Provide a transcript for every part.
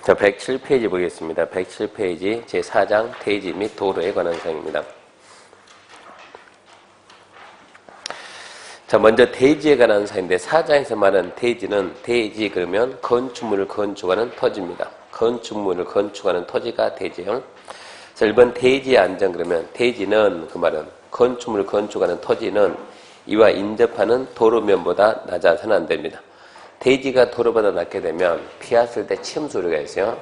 자, 107페이지 보겠습니다. 107페이지 제4장 대지 및 도로에 관한 사항입니다. 자, 먼저 대지에 관한 사항인데 4장에서 말하는 대지는 대지 그러면 건축물을 건축하는 토지입니다. 건축물을 건축하는 토지가 대지요. 자, 1번 대지의 안전 그러면 대지는 그 말은 건축물을 건축하는 토지는 이와 인접하는 도로면보다 낮아서는 안 됩니다. 대지가 도로보다 낮게 되면 비 왔을 때 침수 우려가 있어요.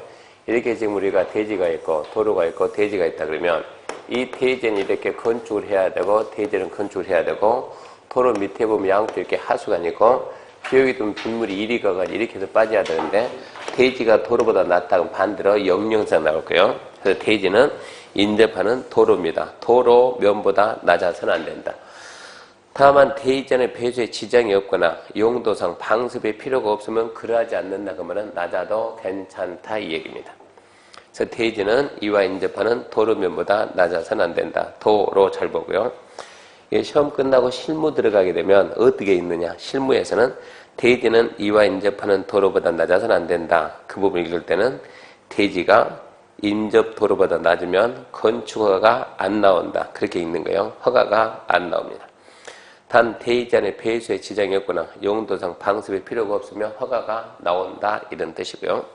이렇게 지금 우리가 대지가 있고 도로가 있고 대지가 있다 그러면 이 대지는 이렇게 건축을 해야 되고 대지는 건축을 해야 되고 도로 밑에 보면 양쪽 이렇게 하수가 있고 비용이 좀 빗물이 이리 가가지고 이렇게 해서 빠져야 되는데 대지가 도로보다 낮다면 반대로 영영상 나올 거예요. 그래서 대지는 인접하는 도로입니다. 도로면보다 낮아서는 안 된다. 다만 대지전의 배수에 지장이 없거나 용도상 방습의 필요가 없으면 그러하지 않는다 그러면 낮아도 괜찮다 이 얘기입니다. 그래서 대지는 이와 인접하는 도로면보다 낮아서는 안 된다. 도로 잘 보고요. 시험 끝나고 실무 들어가게 되면 어떻게 있느냐. 실무에서는 대지는 이와 인접하는 도로보다 낮아서는 안 된다. 그 부분을 읽을 때는 대지가 인접 도로보다 낮으면 건축허가가 안 나온다. 그렇게 읽는 거예요. 허가가 안 나옵니다. 단 대지 안에 배수에 지장이 없거나 용도상 방습의 필요가 없으면 허가가 나온다 이런 뜻이고요.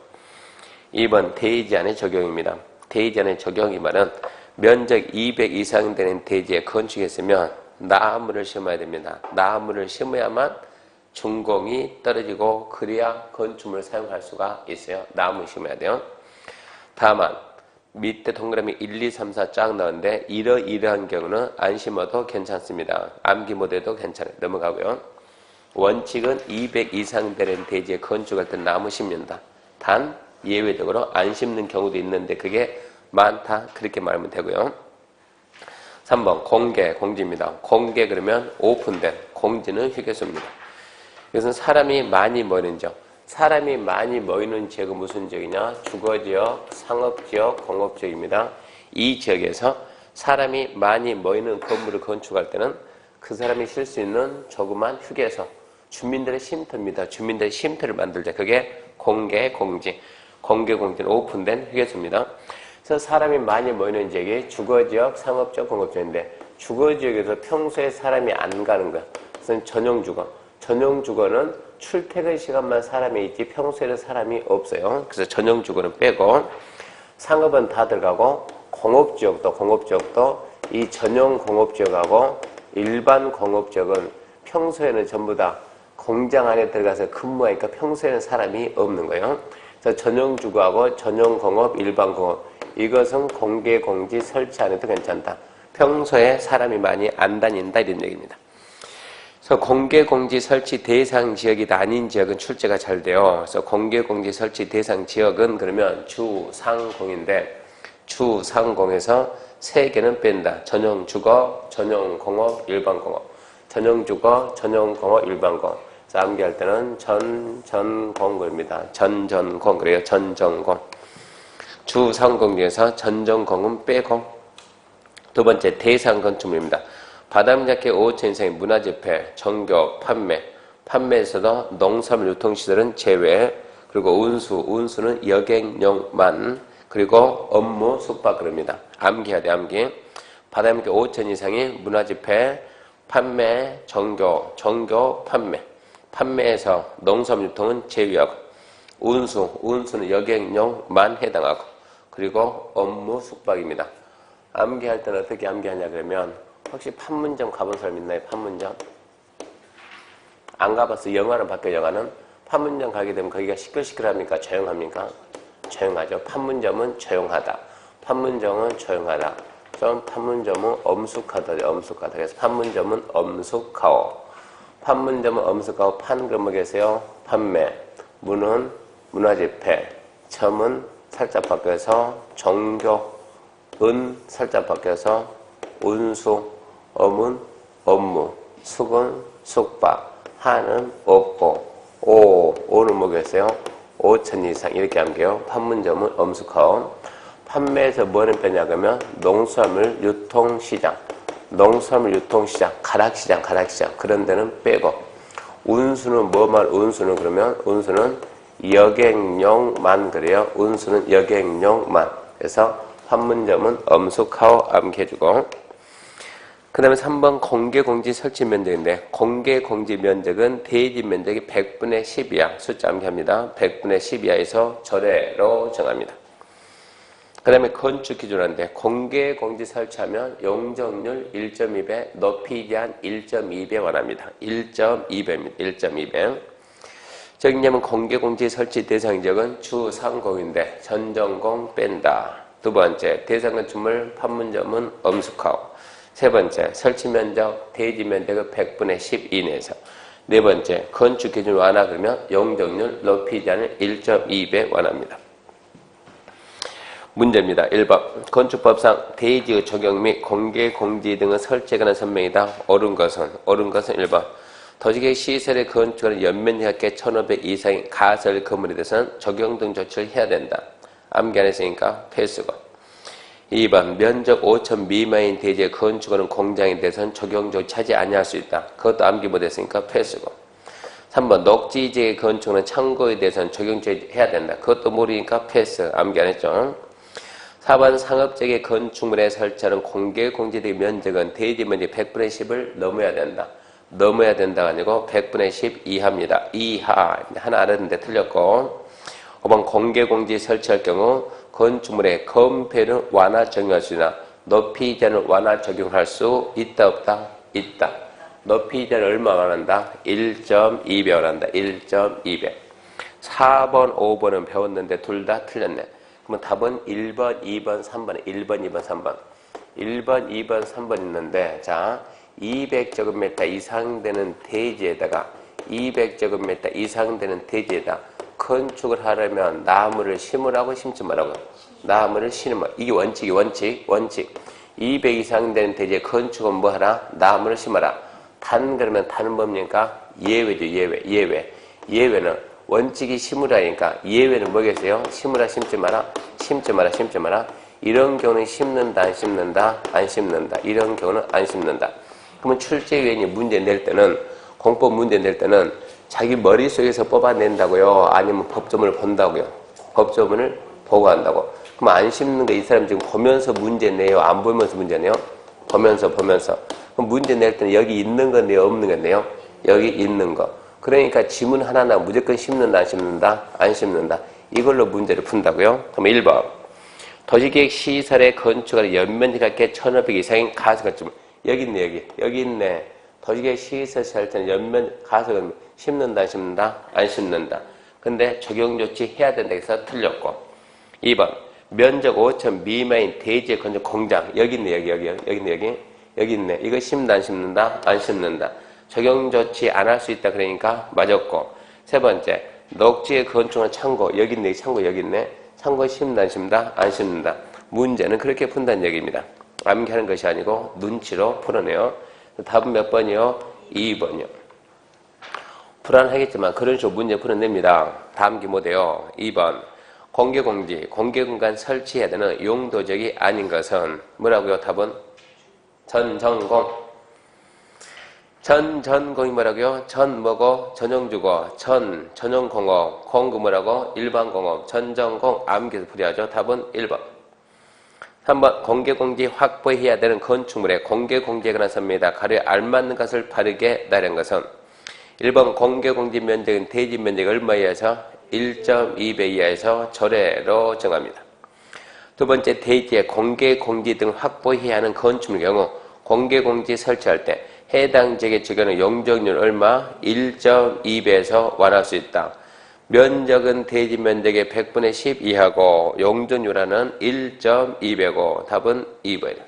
2번 대지 안의 적용입니다. 대지 안의 적용이 말은 면적 200 이상 되는 대지에 건축했으면 나무를 심어야 됩니다. 나무를 심어야만 준공이 떨어지고 그래야 건축물을 사용할 수가 있어요. 나무 심어야 돼요. 다만 밑에 동그라미 1, 2, 3, 4 쫙 나오는데 이러한 경우는 안 심어도 괜찮습니다. 암기 못해도 괜찮아요. 넘어가고요. 원칙은 200 이상 되는 대지에 건축할 때 나무 심는다. 단 예외적으로 안 심는 경우도 있는데 그게 많다. 그렇게 말하면 되고요. 3번 공개, 공지입니다. 공개 그러면 오픈된, 공지는 휴게소입니다. 이것은 사람이 많이 모이는 지역. 사람이 많이 모이는 지역은 무슨 지역이냐? 주거지역, 상업지역, 공업지역입니다. 이 지역에서 사람이 많이 모이는 건물을 건축할 때는 그 사람이 쉴 수 있는 조그만 휴게소, 주민들의 쉼터입니다. 주민들의 쉼터를 만들 때 그게 공개, 공지. 공개, 공지는 오픈된 휴게소입니다. 그래서 사람이 많이 모이는 지역이 주거지역, 상업지역, 공업지역인데 주거지역에서 평소에 사람이 안 가는 거야. 그래서 전용주거. 전용주거는 출퇴근 시간만 사람이 있지 평소에는 사람이 없어요. 그래서 전용주거는 빼고 상업은 다 들어가고 공업지역도 이 전용 공업지역하고 일반 공업지역은 평소에는 전부 다 공장 안에 들어가서 근무하니까 평소에는 사람이 없는 거예요. 그래서 전용주거하고 전용공업, 일반공업 이것은 공개, 공지, 설치 안 해도 괜찮다. 평소에 사람이 많이 안 다닌다 이런 얘기입니다. 그래서 공개, 공지, 설치 대상 지역이 아닌 지역은 출제가 잘 돼요. 그래서 공개, 공지, 설치 대상 지역은 그러면 주상공인데 주상공에서 3개는 뺀다. 전용주거, 전용공업, 일반공업. 전용주거, 전용공업, 일반공업. 그래서 암기할 때는 전공입니다. 전공 그래요. 전전공. 주상공 중에서 전전공은 빼고 두 번째 대상 건축물입니다. 바닥작게 5천 이상의 문화재폐, 정교, 판매에서도 농산물 유통시설은 제외, 그리고 운수는 여객용만, 그리고 업무, 숙박 그럽니다. 암기해야 돼, 암기. 바닥작게 5천 이상의 문화재폐, 판매, 정교, 판매에서 농산물 유통은 제외하고, 운수는 여객용만 해당하고, 그리고 업무, 숙박입니다. 암기할 때는 어떻게 암기하냐 그러면 혹시 판문점 가본 사람 있나요? 판문점? 안 가봤어. 영화는 바뀌어. 영화는 판문점 가게 되면 거기가 시끌시끌합니까? 조용합니까? 조용하죠. 판문점은 조용하다. 판문점은 조용하다. 좀 판문점은 엄숙하다. 엄숙하다. 그래서 판문점은 엄숙하오. 판문점은 엄숙하오. 판 그런 계세요. 판매. 문은 문화재폐. 점은 살짝 바뀌어서 정교. 은 살짝 바뀌어서 운수. 엄은 업무, 숙은 숙박, 하는 없고, 오는 뭐겠어요? 5천 이상 이렇게 암기해요. 판문점은 엄숙하오. 판매에서 뭐는 빼냐 그러면 농수산물 유통시장, 가락시장 그런 데는 빼고 운수는 운수는 그러면 운수는 여객용만 그래요. 운수는 여객용만. 그래서 판문점은 엄숙하오 암기해주고. 그 다음에 3번 공개공지 설치 면적인데 공개공지 면적은 대지 면적이 100분의 10 이하 숫자 암기합니다. 100분의 10 이하에서 절외로 정합니다. 그 다음에 건축 기준인데 공개공지 설치하면 용적률 1.2배, 높이 제한 1.2배 원합니다. 1.2배입니다. 1.2배. 적용되면 공개공지 설치 대상 지역은 주상공인데 전전공 뺀다. 두 번째, 대상 건축물 판문점은 엄숙하오. 세 번째, 설치 면적, 대지 면적은 100분의 10 이내에서. 네 번째, 건축 기준 완화 그러면 용적률 높이 제한을 1.2배 원합니다. 문제입니다. 1번. 건축법상 대지의 적용 및 공개 공지 등의 설치에 관한 설명이다. 옳은 것은 1번. 도시계획 시설의 건축하는 연면이 각각 1500 이상의 가설 건물에 대해서는 적용 등 조치를 해야 된다. 암기 안 했으니까 패스고. 2번. 면적 5천 미만인 대지에 건축하는 공장에 대해서는 적용 조치 하지 아니할 수 있다. 그것도 암기 못했으니까 패스고. 3번. 녹지지역의 건축하는 창고에 대해서는 적용 조치 해야 된다. 그것도 모르니까 패스. 암기 안 했죠. 4번. 상업적의 건축물에 설치하는 공개공지의 면적은 대지 면적 100분의 10을 넘어야 된다. 넘어야 된다가 아니고 100분의 10 이하입니다. 이하. 하나 알았는데 틀렸고. 5번. 공개공지 설치할 경우 건축물에 건폐는 완화 적용할 수 있나? 높이 제한을 완화 적용할 수 있다 없다? 있다. 높이 제한을 얼마 원한다? 1.2배 원한다. 1.2배. 4번, 5번은 배웠는데 둘 다 틀렸네. 그러면 답은 1번, 2번, 3번에 1번, 2번, 3번. 1번, 2번, 3번 있는데 자 200제곱미터 이상 되는 대지에다가 200제곱미터 이상 되는 대지에다 건축을 하려면 나무를 심으라고 심지 말라고. 나무를 심으라. 이게 원칙. 200 이상 되는 대지에 건축은 뭐 하라? 나무를 심어라. 그러면 단은 뭡니까? 예외죠. 예외. 예외는 원칙이 심으라니까 예외는 뭐겠어요? 심으라 심지 마라. 이런 경우는 심는다 안 심는다? 안 심는다. 이런 경우는 안 심는다. 그러면 출제위원이 문제 낼 때는 공법 문제 낼 때는 자기 머릿속에서 뽑아낸다고요? 아니면 법조문을 본다고요? 법조문을 보고 한다고. 그럼 안 심는 거 이 사람 지금 보면서 문제 내요? 안 보면서 문제 내요? 보면서. 그럼 문제 낼 때는 여기 있는 거 내요? 없는 거 내요? 여기 있는 거. 그러니까 지문 하나나 무조건 심는다 안 심는다? 안 심는다. 이걸로 문제를 푼다고요? 그럼 1번. 도시계획 시설의 건축하는 연면적 각각 1500 이상인 가설건축물. 여기 있네. 도시계획 시설 살 때는 연면 가설건축물 심는다 안 심는다? 안 심는다. 근데 적용 조치 해야 된다 해서 틀렸고. 2번. 면적 5천 미만인 대지의 건축 공장. 여기 있네. 이거 심는다 안 심는다? 안 심는다. 적용 조치 안 할 수 있다 그러니까 맞았고. 세 번째. 녹지의 건축은 창고. 여기 있네. 창고 심는다 안 심는다? 안 심는다. 문제는 그렇게 푼다는 얘기입니다. 암기하는 것이 아니고 눈치로 풀어내요. 답은 몇 번이요? 2번이요. 불안하겠지만 그런 식으로 문제 풀어냅니다. 다음기 못해요. 2번. 공개공간 설치해야 되는 용도적이 아닌 것은 뭐라고요? 답은 전전공. 전전공이 뭐라고요? 전 뭐고? 전용주거. 전용공업. 공구 뭐라고? 일반공업. 전전공 암기해서 풀이하죠. 답은 1번. 3번. 공개공지 확보해야 되는 건축물의 공개공지에 관한 설명이다. 가로에 알맞는 것을 바르게 나른 것은 1번. 공개공지 면적은 대지 면적 얼마 이하에서 1.2배 이하에서 절외로 정합니다. 두 번째. 대지에 공개공지 등 확보해야 하는 건축물의 경우 공개공지 설치할 때 해당 지역에 적용하는 용적률 얼마? 1.2배에서 완화할 수 있다. 면적은 대지 면적의 100분의 10 이하고 용적률은 1.2배고 답은 2번이다.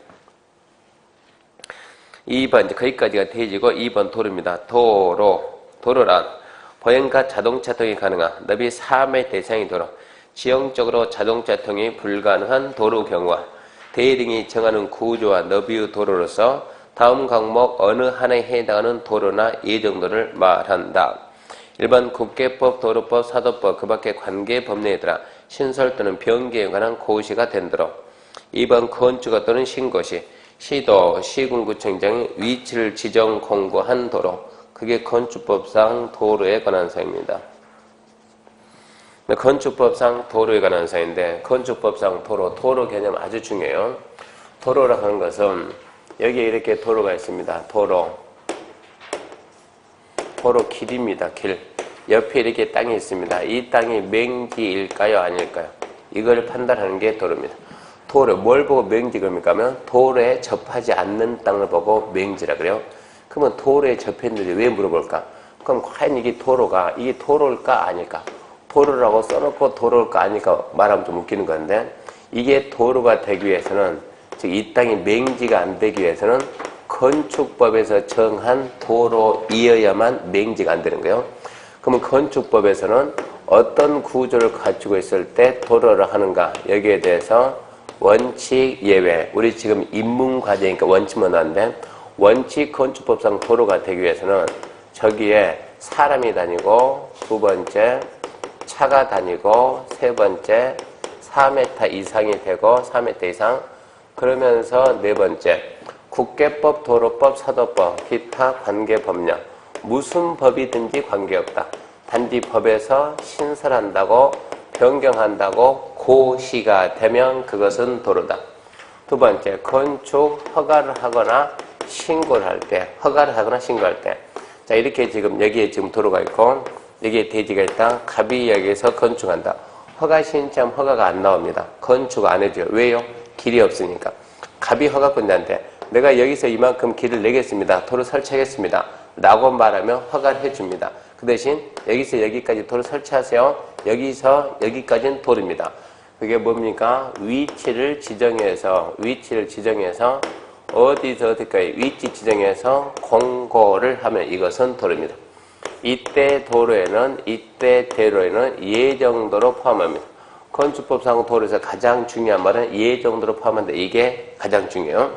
2번 이제 거기까지가 대지고 2번 도로입니다. 도로란 보행과 자동차 통이 가능한 너비 3의 대상의 도로, 지형적으로 자동차 통이 불가능한 도로 경우와 대등이 정하는 구조와 너비의 도로로서 다음 항목 어느 하나에 해당하는 도로나 예정도를 말한다. 1번 국계법, 도로법, 사도법 그 밖의 관계 법령에 따라 신설 또는 변경에 관한 고시가 된 도로. 2번 건축가 또는 신고시, 시도, 시군구청장이 위치를 지정 공고한 도로. 그게 건축법상 도로에 관한 사항입니다. 건축법상 도로에 관한 사인데 건축법상 도로 개념 아주 중요해요. 도로라고 하는 것은 여기에 이렇게 도로가 있습니다. 도로 길입니다. 길. 옆에 이렇게 땅이 있습니다. 이 땅이 맹지일까요? 아닐까요? 이걸 판단하는 게 도로입니다. 도로, 뭘 보고 맹지 그럽니까? 하면 도로에 접하지 않는 땅을 보고 맹지라 그래요. 그러면 도로에 접했는데 왜 물어볼까? 그럼 과연 이게 도로일까? 아닐까? 도로라고 써놓고 도로일까? 아닐까? 말하면 좀 웃기는 건데, 이게 도로가 되기 위해서는, 즉, 이 땅이 맹지가 안 되기 위해서는 건축법에서 정한 도로이어야만 맹지가 안 되는 거예요. 그러면 건축법에서는 어떤 구조를 가지고 있을 때 도로를 하는가? 여기에 대해서 원칙, 예외. 우리 지금 입문과제니까 원칙만 나왔는데, 원칙 건축법상 도로가 되기 위해서는 저기에 사람이 다니고, 두 번째, 차가 다니고, 세 번째, 4m 이상이 되고, 4m 이상. 그러면서 네 번째, 국계법, 도로법, 사도법, 기타 관계법령. 무슨 법이든지 관계없다. 단지 법에서 신설한다고, 변경한다고 고시가 되면 그것은 도로다. 두 번째, 건축 허가를 하거나 신고를 할 때, 자, 이렇게 지금 여기에 지금 도로가 있고, 여기에 대지가 있다. 갑이 여기에서 건축한다. 허가 신청 허가가 안 나옵니다. 건축 안 해줘요. 왜요? 길이 없으니까. 갑이 허가권자한테 내가 여기서 이만큼 길을 내겠습니다. 도로 설치하겠습니다. 라고 말하면 허가를 해줍니다. 그 대신 여기서 여기까지 도로 설치하세요. 여기서 여기까지는 도로입니다. 그게 뭡니까? 위치를 지정해서 어디서 어디까지 위치 지정해서 공고를 하면 이것은 도로입니다. 이때 도로에는 예정도로 포함합니다. 건축법상 도로에서 가장 중요한 말은 예정도로 포함한다. 이게 가장 중요해요.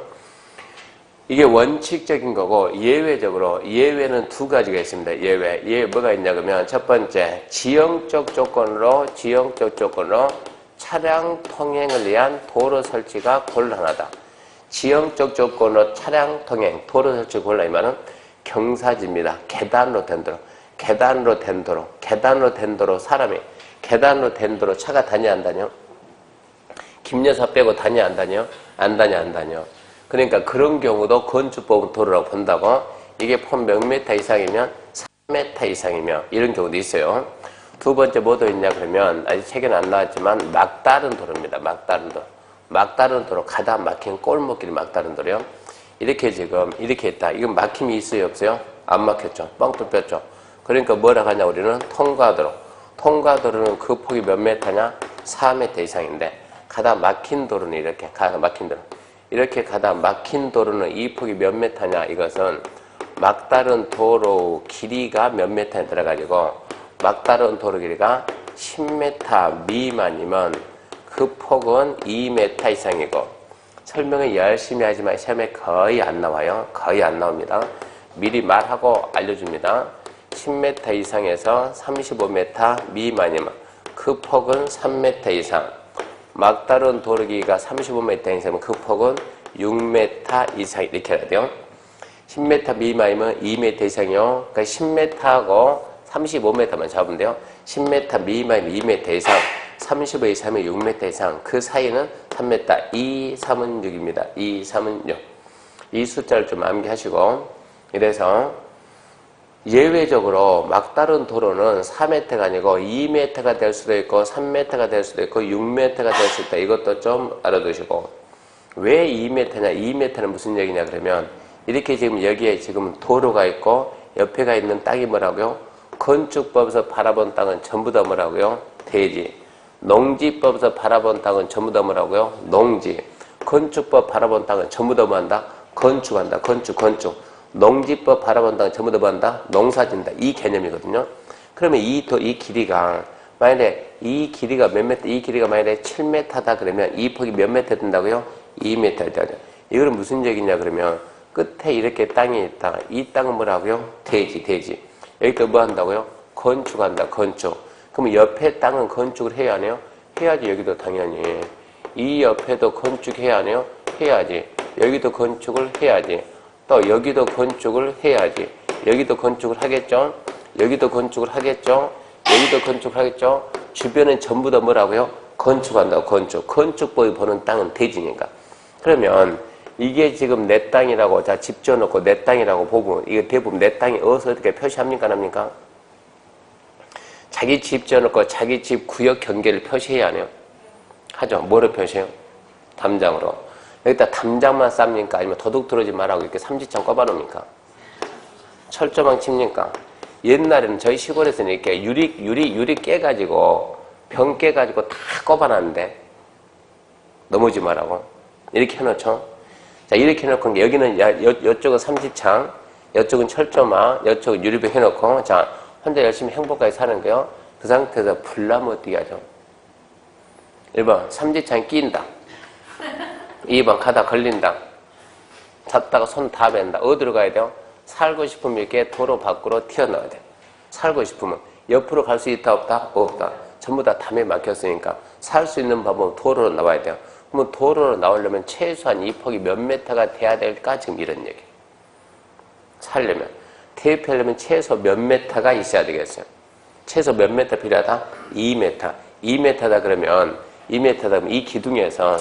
이게 원칙적인 거고 예외는 두 가지가 있습니다. 예외 뭐가 있냐 그러면 첫 번째 지형적 조건으로 차량 통행을 위한 도로 설치가 곤란하다. 지형적 조건으로 차량 통행, 도로 설치 곤란이면은 경사지입니다. 계단으로 된 도로 사람이 계단으로 된 도로 차가 다녀 안 다녀? 김여사 빼고 다녀 안 다녀? 안 다녀. 그러니까 그런 경우도 건축법은 도로라고 본다고. 이게 폰 몇 미터 이상이면 3m 이상이며 이런 경우도 있어요. 두 번째 뭐도 있냐 그러면 아직 책에는 안 나왔지만 막다른 도로입니다. 막다른 도로 가다 막힌 꼴목길 막다른 도로요. 이렇게 지금 이렇게 있다. 이건 막힘이 있어요 없어요? 안 막혔죠. 뻥 뚫렸죠. 그러니까 뭐라 하냐 우리는 통과도로는 그 폭이 몇 메타냐? 4m 이상인데 가다 막힌 도로는 이렇게 가다 막힌 도로는 이 폭이 몇 메타냐? 이것은 막다른 도로 길이가 몇 메타에 들어가지고 막다른 도로 길이가 10m 미만이면 그 폭은 2m 이상이고 설명을 열심히 하지만 시험에 거의 안 나와요. 거의 안 나옵니다. 미리 말하고 알려줍니다. 10m 이상에서 35m 미만이면 그 폭은 3m 이상. 막다른 도로 길이가 35m 이상이면 그 폭은 6m 이상 이렇게 해야 돼요. 10m 미만이면 2m 이상이요. 그러니까 10m하고 35m만 잡으면 돼요. 10m 미만이면 2m 이상, 35 이상이면 6m 이상. 그 사이는 3m. 2, 3은 6입니다. 2, 3은 6. 이 숫자를 좀 암기하시고 이래서 예외적으로 막다른 도로는 4m가 아니고 2m가 될 수도 있고 3m가 될 수도 있고 6m가 될 수 있다. 이것도 좀 알아두시고 왜 2m냐? 2m는 무슨 얘기냐 그러면 이렇게 지금 여기에 지금 도로가 있고 옆에가 있는 땅이 뭐라고요? 건축법에서 바라본 땅은 전부 다 뭐라고요? 대지. 농지법에서 바라본 땅은 전부 다 뭐라고요? 농지. 건축법 바라본 땅은 전부 다 뭐한다? 건축한다. 건축. 농지법 바라본 땅은 전부 다 뭐한다? 농사진다. 이 개념이거든요. 그러면 이 길이가 만약에 이 길이가 몇 미터? 이 길이가 만약에 7m다 그러면 이 폭이 몇 미터 된다고요? 2m 된다. 이거는 무슨 얘기냐 그러면 끝에 이렇게 땅이 있다. 이 땅은 뭐라고요? 대지. 여기가 뭐 한다고요? 건축한다. 그러면 옆에 땅은 건축을 해야 하네요? 해야지. 여기도 당연히. 이 옆에도 건축해야 하네요? 해야지. 여기도 건축을 해야지. 또 여기도 건축을 해야지. 여기도 건축을 하겠죠? 여기도 건축을 하겠죠? 주변은 전부 다 뭐라고요? 건축한다고. 건축법이 보는 땅은 대지니까. 그러면 이게 지금 내 땅이라고 자 집 지어놓고 내 땅이라고 보면 이게 대부분 내 땅이 어디서 어떻게 표시합니까? 안 합니까? 자기 집 지어놓고 자기 집 구역 경계를 표시해야 하네요. 하죠. 뭐로 표시해요? 담장으로. 여기다 담장만 쌉니까? 아니면 도둑 들어오지 말라고 이렇게 삼지창 꼽아놓습니까? 철조망 칩니까? 옛날에는 저희 시골에서는 이렇게 유리 깨가지고 병 깨가지고 다 꼽아놨는데 넘어지 말라고 이렇게 해놓죠. 자, 이렇게 해놓고 여기는 이쪽은 삼지창, 이쪽은 철조망, 이쪽은 유리병 해놓고 자 혼자 열심히 행복하게 사는 거요. 그 상태에서 불나무 뛰게 하죠. 1번 삼지창 끼인다. 2번 가다 걸린다. 잤다가 손 다 벤다. 어디로 가야 돼요? 살고 싶으면 이렇게 도로 밖으로 튀어나와야 돼요. 살고 싶으면 옆으로 갈 수 있다 없다? 없다. 전부 다 담에 막혔으니까 살 수 있는 방법은 도로로 나와야 돼요. 그러면 도로로 나오려면 최소한 이 폭이 몇 메타가 돼야 될까? 지금 이런 얘기. 살려면 대입하려면 최소 몇 메타가 있어야 되겠어요. 최소 몇 메타 필요하다? 2메타. 2메타다 그러면 2메타다 그러면 이 기둥에서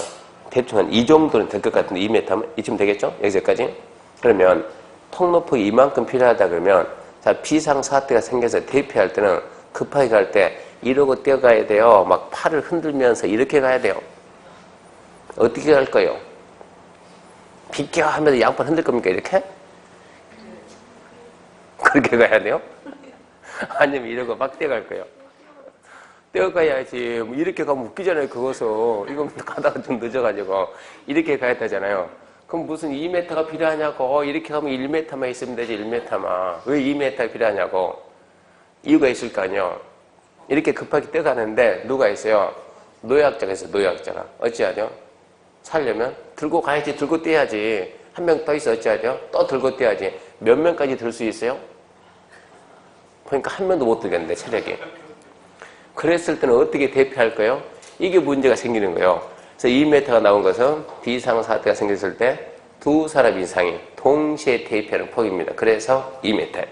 대충 한 이 정도는 될 것 같은데 2m면 이쯤 되겠죠? 여기서까지? 그러면 통로폭이 이만큼 필요하다 그러면 자 비상사태가 생겨서 대피할 때는 급하게 갈 때 이러고 뛰어가야 돼요. 막 팔을 흔들면서 이렇게 가야 돼요. 어떻게 갈 거예요? 비켜 하면서 양팔 흔들 겁니까? 이렇게? 그렇게 가야 돼요? 아니면 이러고 막 뛰어갈 거예요? 뛰어가야지. 뭐 이렇게 가면 웃기잖아요. 그거서. 이거 가다가 좀 늦어가지고. 이렇게 가야 되잖아요. 그럼 무슨 2m가 필요하냐고. 이렇게 가면 1m만 있으면 되지. 1m만. 왜 2m가 필요하냐고. 이유가 있을 거 아니에요. 이렇게 급하게 뛰어가는데 누가 있어요? 노약자가 있어요. 노약자가. 어찌하죠? 살려면 들고 가야지. 들고 뛰어야지. 한 명 더 있어. 어찌하죠? 또 들고 뛰어야지. 몇 명까지 들 수 있어요? 그러니까 한 명도 못 들겠는데 체력이. 그랬을 때는 어떻게 대피할 거예요? 이게 문제가 생기는 거예요. 그래서 2m가 나온 것은 비상사태가 생겼을 때 두 사람 이상이 동시에 대피하는 폭입니다. 그래서 2m예요.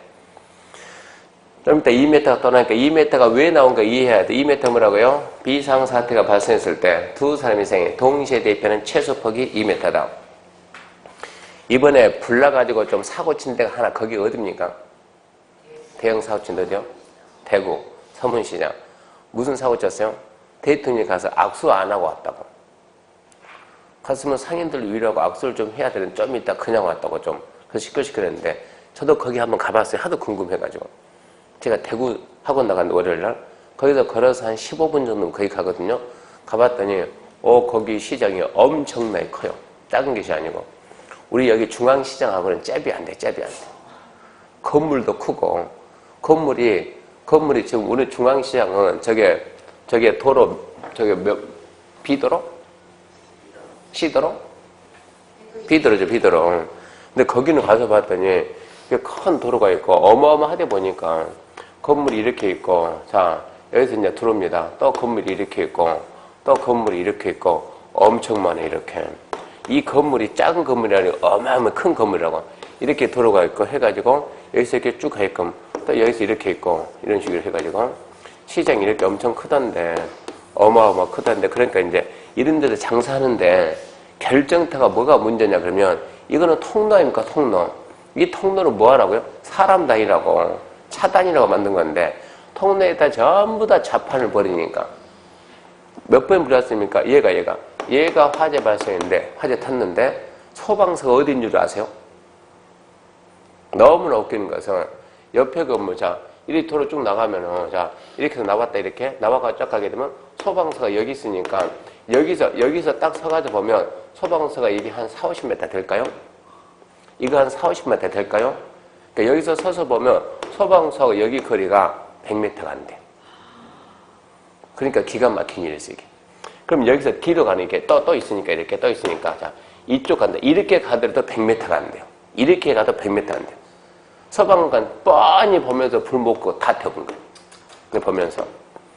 좀 이따 2m가 떠나니까 2m가 왜 나온가 이해해야 돼. 2m 뭐라고요? 비상사태가 발생했을 때 두 사람 이상이 동시에 대피하는 최소폭이 2m다. 이번에 불나가지고 좀 사고 친 데가 하나, 거기 어딥니까? 대형 사고 친 데죠? 대구, 서문시장. 무슨 사고 쳤어요? 대통령이 가서 악수 안 하고 왔다고. 갔으면 상인들 위로하고 악수를 좀 해야 되는데 좀 이따 그냥 왔다고 좀. 그래서 시끌시끌했는데 저도 거기 한번 가봤어요. 하도 궁금해가지고. 제가 대구 학원 나갔는데 월요일날 거기서 걸어서 한 15분 정도 거기 가거든요. 가봤더니 거기 시장이 엄청나게 커요. 작은 것이 아니고. 우리 여기 중앙시장하고는 잽이 안 돼. 잽이 안 돼. 건물도 크고 건물이 지금 우리 중앙시장은 저게 도로 비도로? 시도로? 비도로죠. 비도로. 근데 거기는 가서 봤더니 큰 도로가 있고 어마어마하게 보니까 건물이 이렇게 있고 자 여기서 이제 들어옵니다. 또 건물이 이렇게 있고 또 건물이 이렇게 있고 엄청 많아요. 이렇게 이 건물이 작은 건물이 아니고 어마어마한 큰 건물이라고 이렇게 도로가 있고 해가지고 여기서 이렇게 쭉 가게끔 또 여기서 이렇게 있고 이런 식으로 해가지고 시장이 이렇게 엄청 크던데 어마어마 크던데 그러니까 이제 이런 데서 장사하는데 결정타가 뭐가 문제냐 그러면 이거는 통로 아닙니까? 통로. 이 통로는 뭐 하라고요? 사람 다니라고 차 다니라고 만든 건데 통로에다 전부 다 자판을 버리니까 몇 번 불렸습니까? 얘가 화재 발생인데 화재 탔는데 소방서가 어딘 줄 아세요? 너무나 웃기는 것은 옆에 건물 자 이리 도로 쭉 나가면은 자 이렇게 해서 나왔다 이렇게 나와가 쫙 가게 되면 소방서가 여기 있으니까 여기서 딱 서가지고 보면 소방서가 이게 한 4, 50m 될까요? 이거 한 4, 50m 될까요? 그러니까 여기서 서서 보면 소방서가 여기 거리가 100m가 안 돼. 그러니까 기가 막힌 일이었어 이게. 그럼 여기서 뒤로 가는 게 또 있으니까 이렇게 또 있으니까 자 이쪽 간다. 이렇게 가더라도 100m가 안 돼요. 이렇게 가도 100m 안 돼요. 소방관 뻔히 보면서 불 먹고 다 태워본 거예요. 보면서.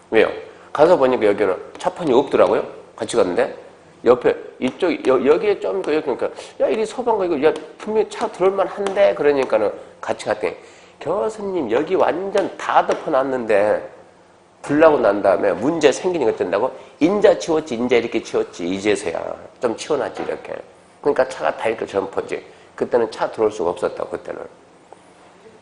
왜요? 가서 보니까 여기는 차판이 없더라고요. 같이 갔는데 옆에 여기에 좀 있고 여기 그러니까 야 이리 소방관 이거 야 분명히 차 들어올만 한데 그러니까는 같이 갔더니 교수님 여기 완전 다 덮어놨는데 불나고 난 다음에 문제 생기는 것 된다고 인자 치웠지 인자 이렇게 치웠지 이제서야 좀 치워놨지 이렇게. 그러니까 차가 다닐 것처럼 퍼지. 그때는 차 들어올 수가 없었다고 그때는.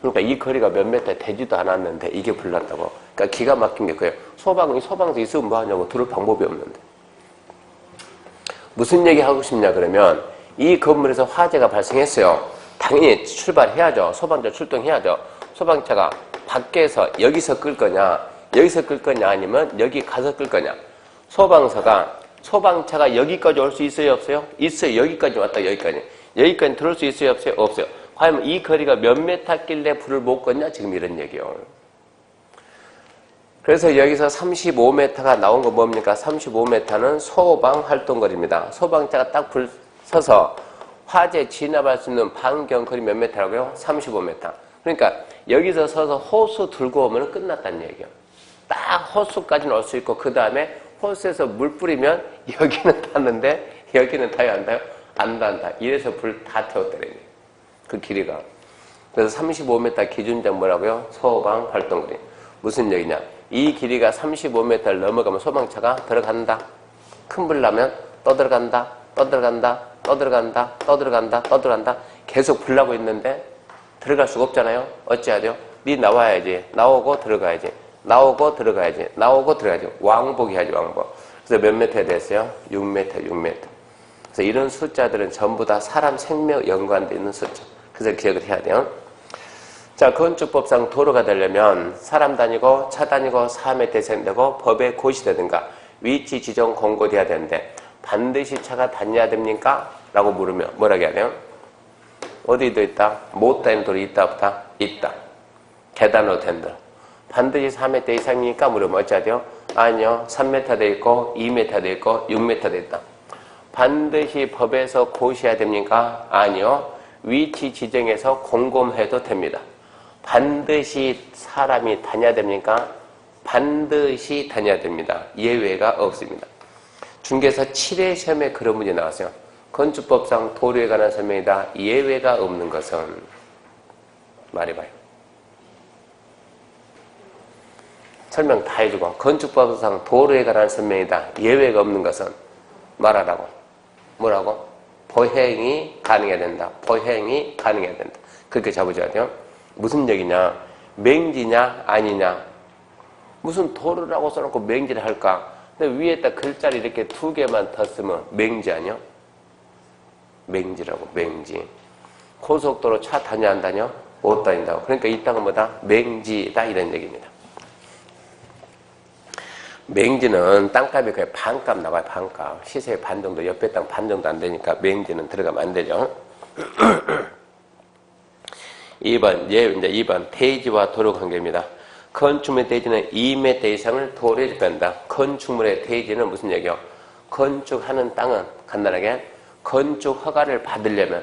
그러니까 이 거리가 몇 메터 되지도 않았는데 이게 불났다고. 그러니까 기가 막힌 게 그예요. 소방서 있으면 뭐 하냐고. 들을 방법이 없는데. 무슨 얘기 하고 싶냐 그러면 이 건물에서 화재가 발생했어요. 당연히 출발해야죠. 소방차 출동해야죠. 소방차가 밖에서 여기서 끌 거냐 여기서 끌 거냐 아니면 여기 가서 끌 거냐. 소방차가 여기까지 올 수 있어요 없어요? 있어요. 여기까지 왔다 여기까지. 여기까지 들어올 수 있어요 없어요? 없어요. 과연 이 거리가 몇 메타 길래 불을 못 껐냐 지금 이런 얘기요. 그래서 여기서 35m가 나온 거 뭡니까? 35m는 소방 활동거리입니다. 소방차가 딱 불 서서 화재 진압할 수 있는 반경거리 몇 메타라고요? 35m. 그러니까 여기서 서서 호수 들고 오면 끝났다는 얘기예요. 딱 호수까지는 올 수 있고 그 다음에 호수에서 물 뿌리면 여기는 탔는데 여기는 타요 안 타요? 안 탄다. 이래서 불 다 태웠다는 얘기예요. 그 길이가. 그래서 35m 기준점 뭐라고요? 소방 활동거리. 무슨 얘기냐? 이 길이가 35m를 넘어가면 소방차가 들어간다. 큰 불 나면 떠들어간다. 떠들어간다. 떠들어간다. 떠들어간다. 떠들어간다. 계속 불 나고 있는데 들어갈 수가 없잖아요. 어찌해야 돼요? 니 나와야지. 나오고 들어가야지. 나오고 들어가야지. 나오고 들어가야지. 왕복해야지 왕복. 그래서 몇 메터에 됐어요? 6m, 6m. 그래서 이런 숫자들은 전부 다 사람 생명 연관되어 있는 숫자. 그래서 기억을 해야 돼요. 자, 건축법상 도로가 되려면 사람 다니고 차 다니고 사람에 대상되고 법에 고시되든가 위치 지정 공고돼야 되는데 반드시 차가 다녀야 됩니까? 라고 물으면 뭐라고 해야 돼요? 어디도 있다? 못 다니는 도로 있다 없다? 있다. 계단으로 된 도로. 반드시 4m 이상이니까 물으면 어찌해야 돼요? 아니요. 3m 돼 있고 2m 돼 있고 6m 돼 있다. 반드시 법에서 고시해야 됩니까? 아니요. 위치 지정해서 공고해도 됩니다. 반드시 사람이 다녀야 됩니까? 반드시 다녀야 됩니다. 예외가 없습니다. 중개사 7회 시험에 그런 문제 나왔어요. 건축법상 도로에 관한 설명이다. 예외가 없는 것은 말해봐요. 설명 다 해주고 건축법상 도로에 관한 설명이다. 예외가 없는 것은 말하라고. 뭐라고? 보행이 가능해야 된다. 보행이 가능해야 된다. 그렇게 잡아줘야 돼요. 무슨 얘기냐? 맹지냐 아니냐? 무슨 도로라고 써놓고 맹지를 할까? 근데 위에다 글자를 이렇게 2개만 더 쓰면 맹지 아니야? 맹지라고. 맹지. 고속도로 차 다녀 안 다녀? 못 다닌다고. 그러니까 이 땅은 뭐다? 맹지다 이런 얘기입니다. 맹지는 땅값이 거의 반값 나와요. 반값. 시세의 반 정도, 옆에 땅 반 정도 안 되니까 맹지는 들어가면 안 되죠. 2번, 이제 2번 대지와 도로 관계입니다. 건축물의 대지는 2m 이상을 도로에 접한다. 건축물의 대지는 무슨 얘기요? 건축하는 땅은 간단하게 건축 허가를 받으려면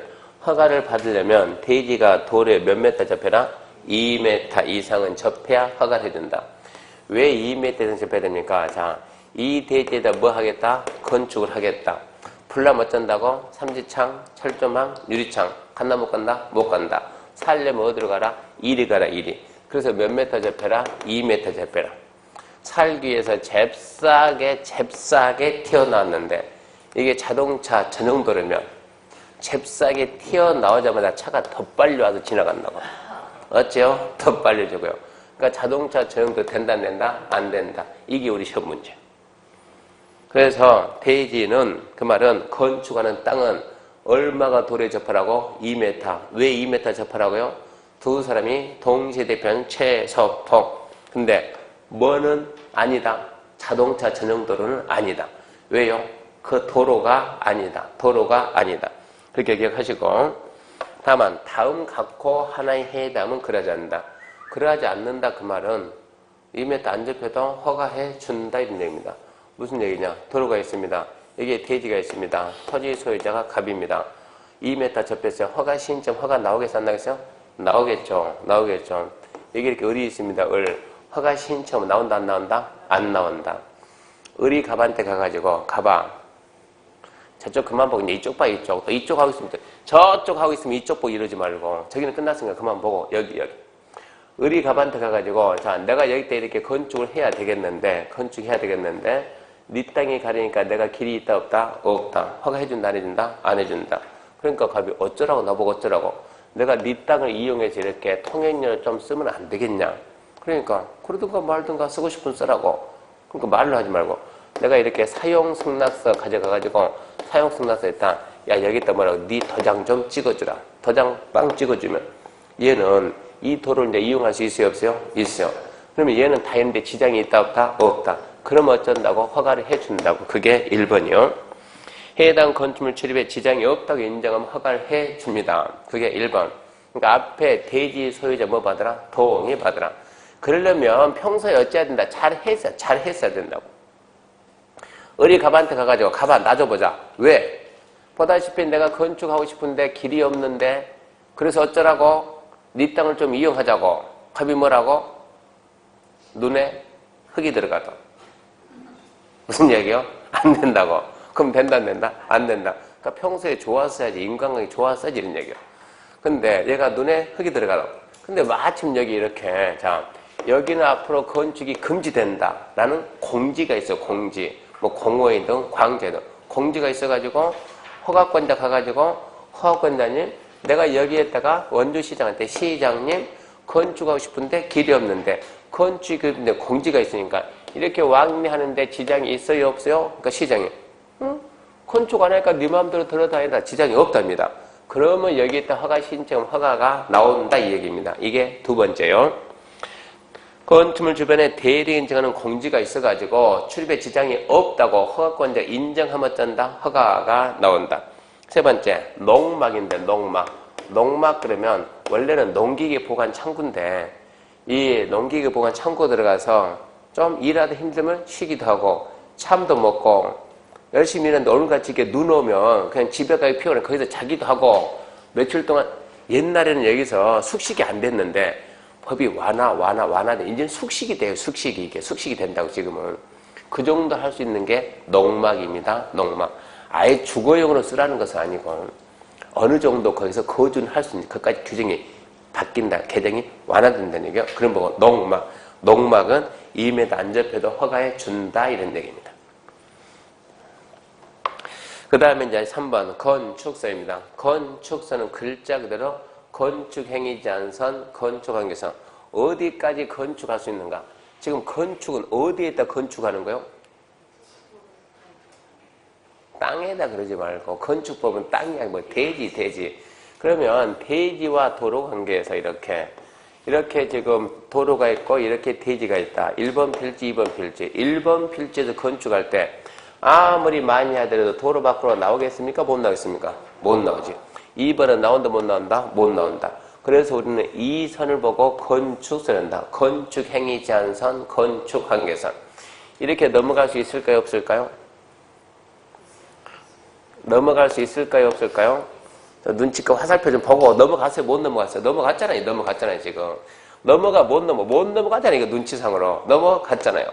대지가 도로에 몇 메타 접해라? 2m 이상은 접해야 허가를 해준다. 왜 2m 이상 접해야 됩니까? 자, 이 대지에다 뭐 하겠다? 건축을 하겠다. 불나면 어쩐다고? 삼지창, 철조망, 유리창. 간다 못 간다? 못 간다. 살려면 어디로 가라? 이리 가라, 이리. 그래서 몇 메타 접해라? 2m 접해라. 살기 위해서 잽싸게 튀어나왔는데 이게 자동차 전용도로면 잽싸게 튀어나오자마자 차가 더 빨리 와서 지나간다고. 어째요? 더 빨리 주고요. 그러니까 자동차 전용도 된다 안 된다? 안 된다. 이게 우리 시험 문제. 그래서 대지는 그 말은 건축하는 땅은 얼마가 도로에 접하라고? 2m. 왜 2m 접하라고요? 두 사람이 동시에 대표하는 최소통. 근데 뭐는 아니다. 자동차 전용도로는 아니다. 왜요? 그 도로가 아니다. 도로가 아니다. 그렇게 기억하시고 다만 다음 갖고 하나의 해담은 그러지 않는다. 그러지 않는다 그 말은 2m 안 접해도 허가해 준다 이런 얘기입니다. 무슨 얘기냐? 도로가 있습니다. 여기에 대지가 있습니다. 토지 소유자가 갑입니다. 2m 접했어요. 허가 신청 허가 나오겠어 안 나오겠어요? 나오겠죠. 나오겠죠. 여기 이렇게 을이 있습니다. 을. 허가 신청 나온다 안 나온다? 안 나온다. 을이 갑한테 가가지고 갑아. 저쪽 그만 보고 이제 이쪽 봐 이쪽. 또 이쪽 하고 있으면 저쪽 하고 있으면 이쪽 보고 이러지 말고 저기는 끝났으니까 그만 보고 여기. 의리 갑한테 가가지고 자 내가 여기 때 이렇게 건축을 해야 되겠는데 네 땅이 가리니까 내가 길이 있다 없다? 없다. 허가해준다 안 해준다? 안 해준다. 그러니까 갑이 어쩌라고 나보고 어쩌라고 내가 네 땅을 이용해서 이렇게 통행료를 좀 쓰면 안 되겠냐. 그러니까 그러든가 말든가 쓰고 싶은 쓰라고. 그러니까 말로 하지 말고 내가 이렇게 사용승낙서 가져가가지고 사용승낙서에다 야 여기다 뭐라고 네 도장 좀 찍어주라. 도장 빵 찍어주면 얘는 이 도로를 이제 이용할 수 있어요 없어요? 있어요. 그러면 얘는 다 있는데 지장이 있다 없다? 없다. 그럼 어쩐다고? 허가를 해준다고. 그게 1번이요. 해당 건축물 출입에 지장이 없다고 인정하면 허가를 해줍니다. 그게 1번. 그러니까 앞에 대지 소유자 뭐 받으라? 동의 받으라. 그러려면 평소에 어찌해야 된다? 잘 했어야 된다고. 의리 갑한테 가가지고 가반 놔줘보자. 왜? 보다시피 내가 건축하고 싶은데 길이 없는데 그래서 어쩌라고? 네 땅을 좀 이용하자고. 갑이 뭐라고? 눈에 흙이 들어가도. 무슨 얘기요? 안 된다고. 그럼 된다 안 된다? 안 된다. 그러니까 평소에 좋았어야지. 인간관계 좋았어야지 이런 얘기요. 근데 얘가 눈에 흙이 들어가도. 근데 마침 여기 이렇게 자 여기는 앞으로 건축이 금지된다 라는 공지가 있어요. 공지. 뭐 공호이든 광제든 공지가 있어가지고 허가권자 가가지고 허가권자님 내가 여기에다가 원주시장한테 시장님 건축하고 싶은데 길이 없는데 건축이 공지가 있으니까 이렇게 왕래하는데 지장이 있어요 없어요? 그러니까 시장이 응? 건축 안 하니까 네 마음대로 들어다니다 지장이 없답니다. 그러면 여기에다 허가 신청 허가가 나온다 이 얘기입니다. 이게 두 번째요. 건축물 주변에 대리 인증하는 공지가 있어가지고 출입에 지장이 없다고 허가권자 인정하면 어쩐다? 허가가 나온다. 세 번째, 농막인데 농막. 농막 그러면 원래는 농기계 보관 창구인데 이 농기계 보관 창고 들어가서 좀 일하다 힘들면 쉬기도 하고 참도 먹고 열심히 일하는데 오늘같이 이렇게 눈 오면 그냥 집에 가기 피곤해 거기서 자기도 하고 며칠 동안 옛날에는 여기서 숙식이 안 됐는데 법이 완화돼. 이제는 숙식이 돼요. 숙식이. 이게 숙식이 된다고 지금은. 그 정도 할 수 있는 게 농막입니다. 농막. 아예 주거용으로 쓰라는 것은 아니고 어느 정도 거기서 거주는 할 수 있는 그까지 규정이 바뀐다. 개정이 완화된다는 얘기요. 그런 거고 농막. 농막은 2m 안접해도 허가해 준다 이런 얘기입니다. 그 다음에 이제 3번 건축서입니다. 건축서는 글자 그대로 건축행위 제한선, 건축한계선. 어디까지 건축할 수 있는가? 지금 건축은 어디에다 건축하는 거요? 땅에다 그러지 말고 건축법은 땅이 아니고 대지. 그러면 대지와 도로 관계에서 이렇게 지금 도로가 있고 이렇게 대지가 있다. 1번 필지, 2번 필지. 1번 필지에서 건축할 때 아무리 많이 하더라도 도로 밖으로 나오겠습니까? 못 나오겠습니까? 못 나오지. 2번은 나온다 못 나온다? 못 나온다. 그래서 우리는 이 선을 보고 건축선을 한다. 건축행위 제한선, 건축한계선. 이렇게 넘어갈 수 있을까요? 없을까요? 넘어갈 수 있을까요? 없을까요? 눈치껏 화살표 좀 보고 넘어갔어요? 못 넘어갔어요? 넘어갔잖아요 지금. 못 넘어가잖아요 이거 눈치상으로. 넘어갔잖아요.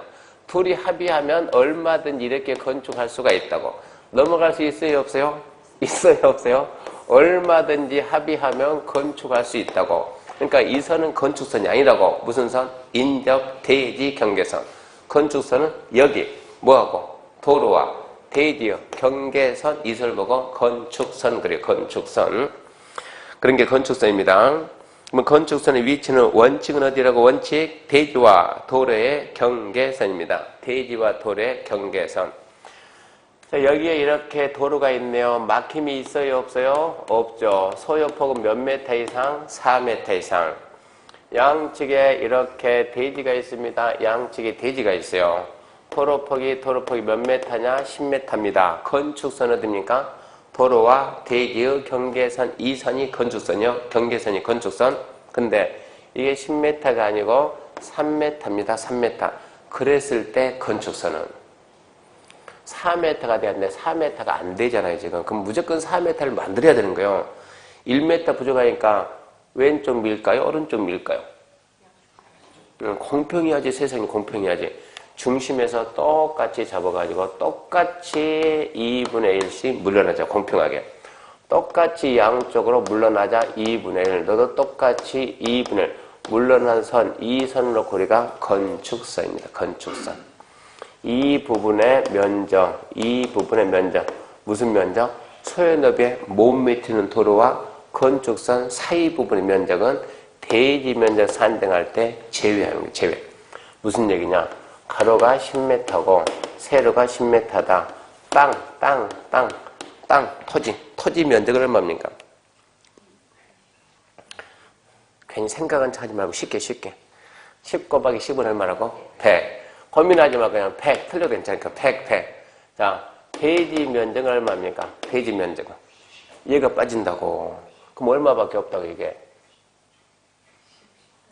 둘이 합의하면 얼마든지 이렇게 건축할 수가 있다고. 넘어갈 수 있어요? 없어요? 있어요? 없어요? 얼마든지 합의하면 건축할 수 있다고. 그러니까 이 선은 건축선이 아니라고. 무슨 선? 인접, 대지, 경계선. 건축선은 여기 뭐하고? 도로와 대지요. 경계선 이설 보고 건축선 그래요. 건축선. 그런 게 건축선입니다. 그럼 건축선의 위치는 원칙은 어디라고? 원칙 대지와 도로의 경계선입니다. 대지와 도로의 경계선. 자, 여기에 이렇게 도로가 있네요. 막힘이 있어요? 없어요? 없죠. 소요폭은 몇 메타 이상? 4m 이상. 양측에 이렇게 대지가 있습니다. 양측에 대지가 있어요. 도로폭이 몇 메타냐? 10m입니다. 건축선 어딥니까? 도로와 대지의 경계선 이 선이 건축선이요. 경계선이 건축선. 근데 이게 10m가 아니고 3m입니다. 3m. 그랬을 때 건축선은 4m가 돼야 되는데 4m가 안 되잖아요 지금. 그럼 무조건 4m를 만들어야 되는 거예요. 1m 부족하니까 왼쪽 밀까요? 오른쪽 밀까요? 공평해야지. 세상이 공평해야지. 중심에서 똑같이 잡아가지고 똑같이 2분의 1씩 물러나자. 공평하게. 똑같이 양쪽으로 물러나자. 2분의 1. 너도 똑같이 2분의 1. 물러난 선, 이 선을 놓고 우리가 건축선입니다. 건축선. 이 부분의 면적, 이 부분의 면적. 무슨 면적? 소요너비에 못 미치는 도로와 건축선 사이 부분의 면적은 대지 면적 산정할 때 제외하는 거예요. 제외. 무슨 얘기냐? 가로가 10m고 세로가 10m다. 땅, 토지 면적은 얼마입니까? 괜히 생각은 하지 말고 쉽게. 10 곱하기 10은 얼마라고? 100. 고민하지 말고 그냥 100. 틀려도 괜찮으니까 100. 자, 대지 면적은 얼마입니까? 대지 면적은. 얘가 빠진다고. 그럼 얼마밖에 없다고 이게?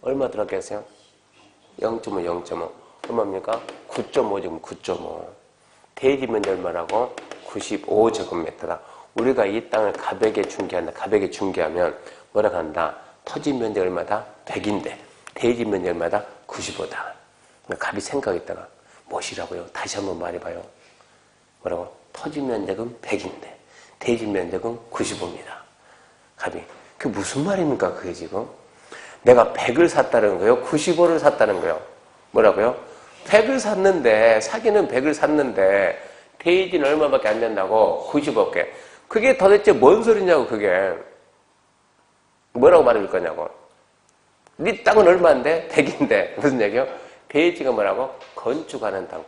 얼마 들었겠어요? 0.5. 얼마입니까? 9.5 지금 9.5. 대지 면적 얼마라고? 95제곱미터다. 우리가 이 땅을 가백에 중개하면 뭐라고 한다? 토지 면적 얼마다? 100인데 대지 면적 얼마다? 95다. 그러니까 갑이 생각했다가 뭐시라고요? 다시 한번 말해봐요. 뭐라고? 토지 면적은 100인데 대지 면적은 95입니다. 갑이. 그게 무슨 말입니까? 그게 지금? 내가 100을 샀다는 거예요? 95를 샀다는 거예요? 뭐라고요? 100을 샀는데 사기는 100을 샀는데 대지는 얼마밖에 안 된다고? 95개. 그게 도대체 뭔 소리냐고 그게. 뭐라고 말할 거냐고. 네 땅은 얼마인데? 100인데. 무슨 얘기요? 대지가 뭐라고? 건축하는 땅.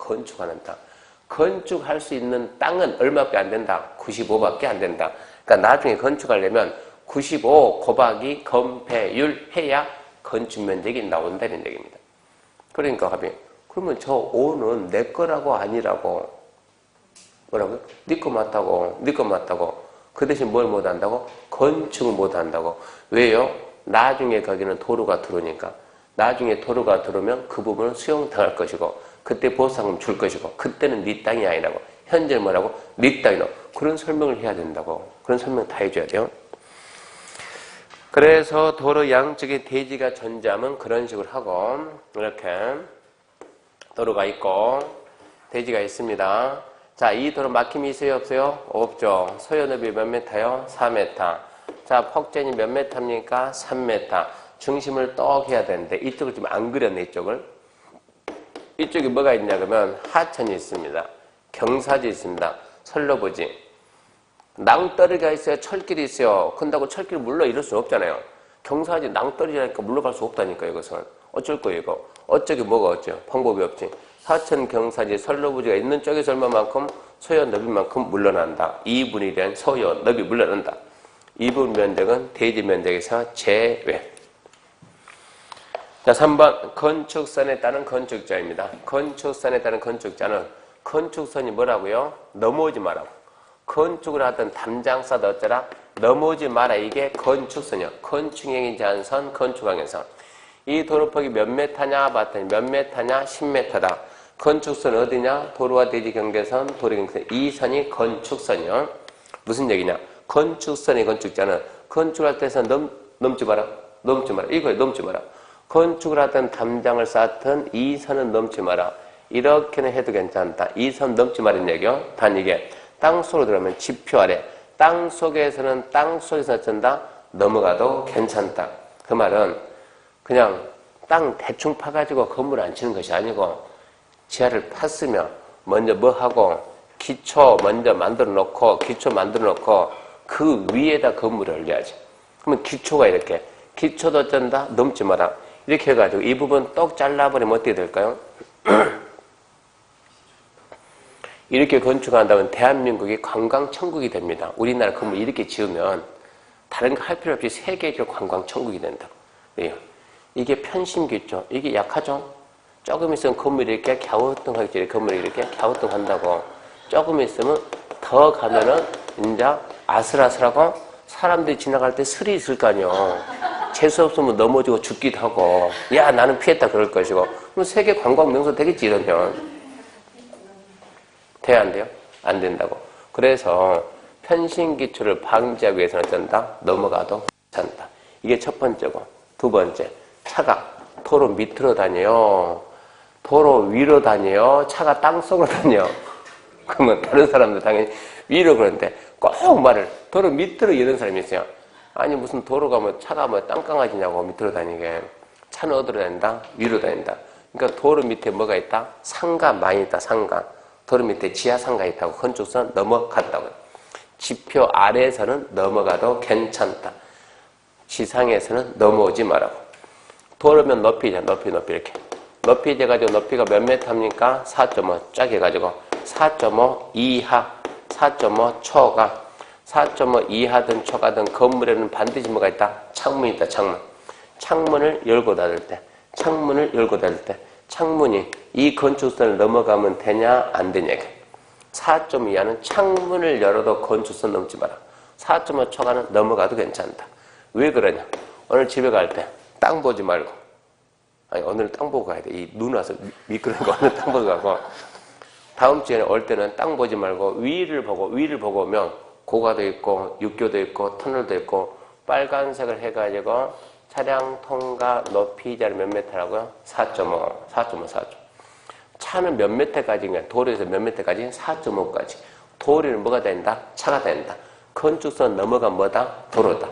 건축할 수 있는 땅은 얼마밖에 안 된다? 95밖에 안 된다. 그러니까 나중에 건축하려면 95 곱하기 건폐율 해야 건축 면적이 나온다는 얘기입니다. 그러니까 합이 그러면 저 5는 내 거라고 아니라고. 뭐라고요? 네 거 맞다고. 그 대신 뭘 못한다고? 건축을 못한다고. 왜요? 나중에 거기는 도로가 들어오니까. 나중에 도로가 들어오면 그 부분은 수용당할 것이고 그때 보상금 줄 것이고 그때는 네 땅이 아니라고. 현재는 뭐라고? 네 땅이라고. 그런 설명을 해야 된다고. 그런 설명 다 해줘야 돼요. 그래서 도로 양쪽에 대지가 존재하면 그런 식으로 하고 이렇게 도로가 있고 대지가 있습니다. 자, 이 도로 막힘이 있어요? 없어요? 없죠. 소요너비 몇 메타요? 4m. 자, 폭전이 몇 메타입니까? 3m. 중심을 떡 해야 되는데 이쪽을 좀 안 그렸네, 이쪽을. 이쪽에 뭐가 있냐 그러면 하천이 있습니다. 경사지 있습니다. 선로부지. 낭떠러기가 있어요? 철길이 있어요? 근다고 철길 물러 이럴 수 없잖아요. 경사지 낭떠러지라니까 물러갈 수 없다니까요, 이것은. 어쩔 거예요, 이거. 어쩌기 뭐가 어쩌? 방법이 없지. 하천 경사지 선로부지가 있는 쪽에서 얼마만큼 소요 너비만큼 물러난다. 2분에 대한 소요 너비 물러난다. 2분 면적은 대지 면적에서 제외. 자, 3번 건축선에 따른 건축자입니다. 건축선에 따른 건축자는 건축선이 뭐라고요? 넘어오지 마라. 건축을 하던 담장사도 어쩌라? 넘어오지 마라. 이게 건축선이요. 건축행위 제한선, 건축항해선. 이 도로폭이 몇 메타냐 봤더니 몇 메타냐? 10m다. 건축선 어디냐? 도로와 대지 경계선, 도로 경계선. 이 선이 건축선이요. 무슨 얘기냐? 건축선의 건축자는 건축할 때서 넘지 마라. 이거에 넘지 마라. 건축을 하던 담장을 쌓던 이 선은 넘지 마라. 이렇게는 해도 괜찮다. 이 선 넘지 말라는 얘기요. 단 이게 땅속으로 들어가면 지표 아래 땅 속에서는 땅속에서 어쩐다? 넘어가도 괜찮다. 그 말은 그냥 땅 대충 파가지고 건물 안 치는 것이 아니고 지하를 팠으면 먼저 뭐 하고 기초 먼저 만들어 놓고 그 위에다 건물을 올려야지. 그러면 기초가 이렇게 기초도 어쩐다? 넘지 마라. 이렇게 해가지고 이 부분 똑 잘라버리면 어떻게 될까요? 이렇게 건축한다면 대한민국이 관광천국이 됩니다. 우리나라 건물 이렇게 지으면 다른 거 할 필요 없이 세계적 관광천국이 된다. 예. 이게 편심기죠. 이게 약하죠. 조금 있으면 건물이 이렇게 갸우뚱하겠지. 건물이 이렇게 갸우뚱한다고. 조금 있으면 더 가면은 이제 아슬아슬하고 사람들이 지나갈 때 슬이 있을 거 아니에요. 재수 없으면 넘어지고 죽기도 하고 야 나는 피했다 그럴 것이고 그럼 세계 관광 명소 되겠지 이러면. 돼야 안 돼요? 안 된다고. 그래서 편심기초를 방지하기 위해서는 어쩐다? 넘어가도 괜찮다. 이게 첫 번째고. 두 번째, 차가 도로 밑으로 다녀요? 도로 위로 다녀요? 차가 땅속으로 다녀요? 그러면 다른 사람들 당연히 위로 그러는데 꼭 말을 도로 밑으로 이런 사람이 있어요. 아니 무슨 도로가 뭐 차가 뭐 땅강아지냐고 밑으로 다니게. 차는 어디로 다닌다? 위로 다닌다. 그러니까 도로 밑에 뭐가 있다? 상가 많이 있다. 상가. 도로 밑에 지하 상가 있다고 건축선 넘어갔다고요. 지표 아래에서는 넘어가도 괜찮다. 지상에서는 넘어오지 말라고. 도로면 높이죠. 높이 이렇게. 높이 돼가지고 높이가 몇 메타입니까? 4.5 쫙 해가지고 4.5 이하, 4.5 초가, 4.5 이하든 초가든 건물에는 반드시 뭐가 있다? 창문이 있다. 창문. 창문을 열고 닫을 때, 창문을 열고 닫을 때 창문이 이 건축선을 넘어가면 되냐 안 되냐. 4.2 이하는 창문을 열어도 건축선 넘지 마라. 4.5 초가는 넘어가도 괜찮다. 왜 그러냐? 오늘 집에 갈 때 땅 보지 말고, 아니 오늘 땅 보고 가야 돼. 이 눈 와서 미끄러니까 오늘 땅 보고 가고, 다음 주에 올 때는 땅 보지 말고 위를 보고 오면 고가도 있고 육교도 있고 터널도 있고 빨간색을 해가지고 차량 통과 높이자를 몇 메타라고요? 4.5. 차는 몇 메타까지인가? 도로에서 몇 메타까지? 4.5까지. 도로는 뭐가 된다? 차가 된다. 건축선 넘어간 뭐다? 도로다.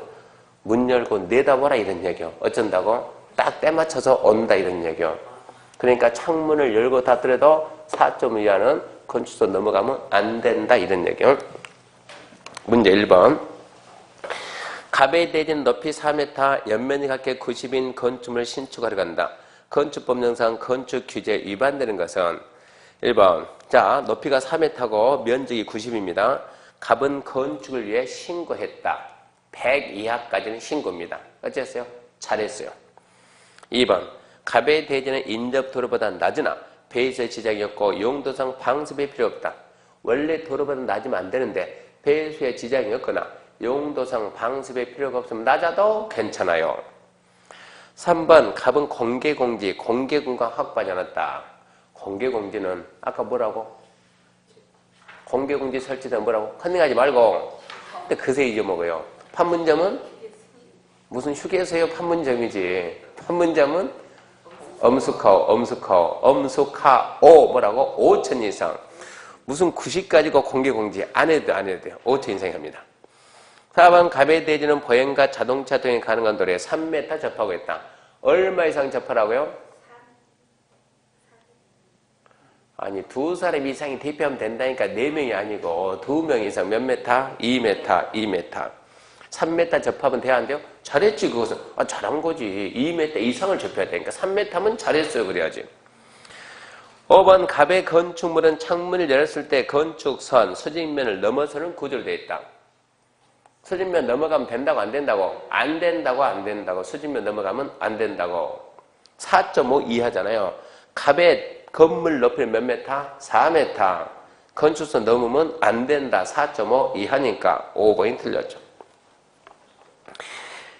문 열고 내다보라 이런 얘기요. 어쩐다고? 딱 때 맞춰서 온다 이런 얘기요. 그러니까 창문을 열고 닫더라도 4.5 이하는 건축선 넘어가면 안 된다 이런 얘기요. 문제 1번. 갑의 대지는 높이 4m, 연면이 각각 90인 건축물을 신축하러 간다. 건축법령상 건축 규제에 위반되는 것은 1번. 자, 높이가 4m고 면적이 90입니다. 갑은 건축을 위해 신고했다. 100 이하까지는 신고입니다. 어쨌어요? 잘했어요. 2번. 갑의 대지는 인접 도로보다 낮으나 배수의 지장이 없고 용도상 방습이 필요 없다. 원래 도로보다 낮으면 안 되는데 배수의 지장이 없거나 용도상 방습의 필요가 없으면 낮아도 괜찮아요. 3번. 갑은 공개공지, 공개공간 확보하지 않았다. 공개공지는 아까 뭐라고? 공개공지 설치된 뭐라고? 컨닝하지 말고. 근데 그새 잊어먹어요. 판문점은 무슨 휴게소요? 판문점이지. 판문점은 엄숙하오 뭐라고? 5천 이상. 무슨 90까지고 공개공지 안 해도 돼요. 5천 이상이 합니다. 4번. 갑의 대지는 보행과 자동차 통행 가능한 도로에 3m 접하고 있다. 얼마 이상 접하라고요? 아니 2사람 이상이 대피하면 된다니까 4명이 아니고 2명 이상 몇 메타? 2m 3m 접하면 돼야 안 돼요? 잘했지 그것은. 잘한 거지. 2m 이상을 접해야 되니까 3m면 잘했어요 그래야지. 5번. 갑의 건축물은 창문을 열었을 때 건축선, 수직면을 넘어서는 구조로 되어 있다. 수직면 넘어가면 된다고 안 된다고? 안 된다고. 수직면 넘어가면 안 된다고. 4.5 이하잖아요. 갑의 건물 높이는 몇 메타? 4m. 건축선 넘으면 안 된다. 4.5 이하니까 5번이 틀렸죠.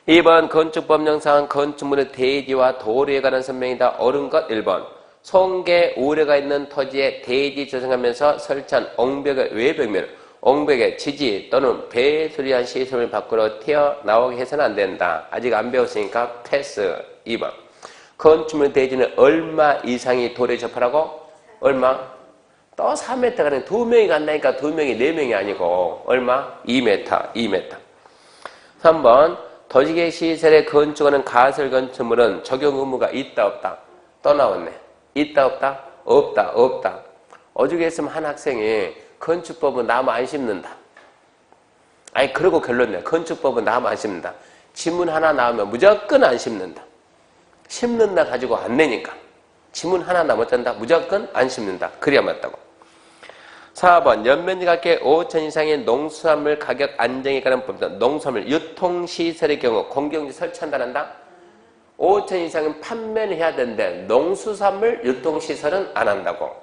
2번. 건축법령상 건축물의 대지와 도로에 관한 설명이다. 옳은 것 1번. 송계 우려가 있는 토지에 대지 조성하면서 설치한 옹벽의 외벽면, 옹벽의 지지 또는 배수리한 시설을 밖으로 튀어나오게 해서는 안 된다. 아직 안 배웠으니까 패스. 2번. 건축물 대지는 얼마 이상이 도로에 접하라고? 얼마? 또 3m 가는 2명이 간다니까 2명이 4명이 아니고 얼마? 2m. 3번. 도시계 시설에 건축하는 가설 건축물은 적용 의무가 있다 없다? 또 나왔네. 있다 없다? 없다. 어저께 했으면 한 학생이 건축법은 나무 안 심는다. 아니 그러고 결론 내. 건축법은 나무 안 심는다. 지문 하나 나오면 무조건 안 심는다. 심는다 가지고 안 내니까. 지문 하나 나왔단다. 무조건 안 심는다. 그래야 맞다고. 4번. 연면적 각각 5천 이상의 농수산물 가격 안정에 관한 법이다. 농수산물 유통시설의 경우 공개공지 설치한다는다. 5천 이상은 판매는 해야 되는데 농수산물 유통시설은 안 한다고.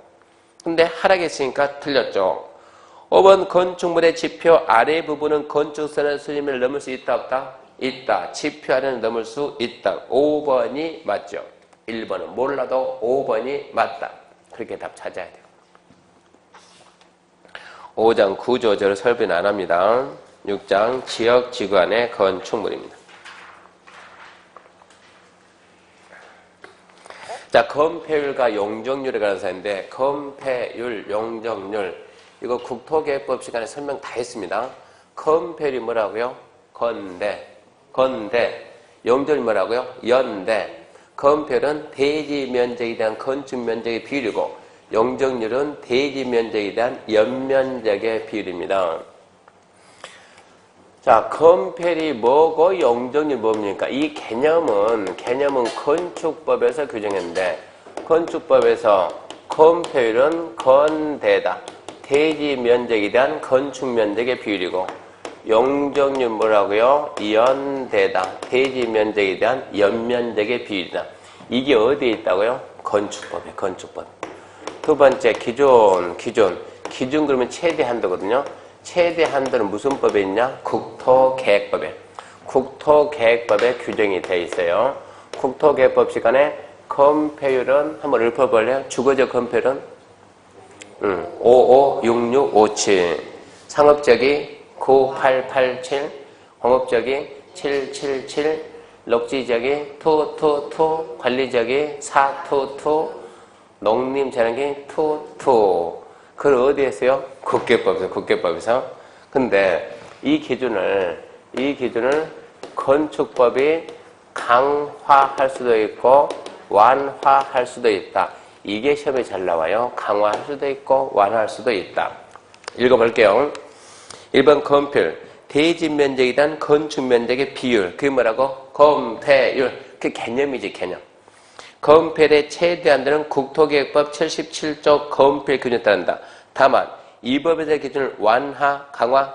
근데 하락했으니까 틀렸죠. 5번. 건축물의 지표 아래 부분은 건축선의 수직면을 넘을 수 있다 없다? 있다. 지표 아래는 넘을 수 있다. 5번이 맞죠. 1번은 몰라도 5번이 맞다. 그렇게 답 찾아야 돼요. 5장 구조조를 설명 안 합니다. 6장 지역지구 안의 건축물입니다. 자, 건폐율과 용적률에 관한 사인데 건폐율, 용적률 이거 국토개혁법 시간에 설명 다 했습니다. 건폐율이 뭐라고요? 건대. 용적률이 뭐라고요? 연대. 건폐율은 대지 면적에 대한 건축 면적의 비율이고 용적률은 대지 면적에 대한 연면적의 비율입니다. 자, 건폐율이 뭐고 용적률이 뭡니까? 이 개념은 건축법에서 규정했는데 건축법에서 건폐율은 건대다. 대지 면적에 대한 건축 면적의 비율이고 용적률 뭐라고요? 연대다. 대지 면적에 대한 연면적의 비율이다. 이게 어디에 있다고요? 건축법에, 건축법. 두 번째, 기준 그러면 최대 한도거든요. 최대 한도는 무슨 법에 있냐? 국토계획법에. 국토계획법에 규정이 되어 있어요. 국토계획법 시간에 건폐율은 한번 읊어볼래요? 주거적 건폐율은 556657, 상업적이 9887, 공업적이 777, 녹지적이 222, 관리적이 422, 농림자랑이 22. 그걸 어디에서요? 국계법에서. 근데 이 기준을 건축법이 강화할 수도 있고 완화할 수도 있다. 이게 시험에 잘 나와요. 강화할 수도 있고 완화할 수도 있다. 읽어볼게요. 1번 건폐율, 대지 면적에 대한 건축 면적의 비율. 그게 뭐라고? 건폐율. 그 개념이지, 개념. 건폐율의 최대 한도는 국토계획법 77조 건폐율 기준에 따른다. 다만 이 법에서 기준을 완화, 강화,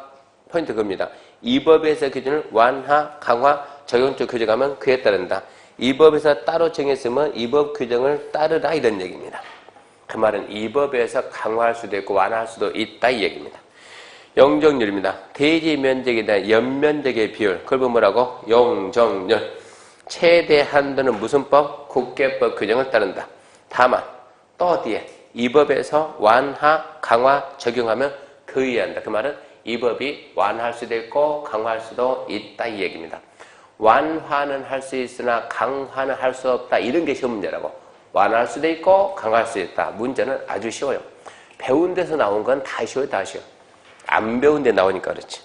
포인트 그겁니다. 이 법에서 기준을 완화, 강화, 적용적 규정하면 그에 따른다. 이 법에서 따로 정했으면 이 법 규정을 따르라 이런 얘기입니다. 그 말은 이 법에서 강화할 수도 있고 완화할 수도 있다 이 얘기입니다. 용적률입니다. 대지 면적에 대한 연면적의 비율. 그걸 보면 뭐라고? 용적률. 최대 한도는 무슨 법? 국계법 규정을 따른다. 다만 또 어디에? 이 법에서 완화, 강화 적용하면 그 이해한다. 그 말은 이 법이 완화할 수도 있고 강화할 수도 있다 이 얘기입니다. 완화는 할 수 있으나 강화는 할 수 없다. 이런 게 시험 문제라고. 완화할 수도 있고 강화할 수 있다. 문제는 아주 쉬워요. 배운 데서 나온 건 다 쉬워요. 다 쉬워. 안 배운 데 나오니까 그렇지.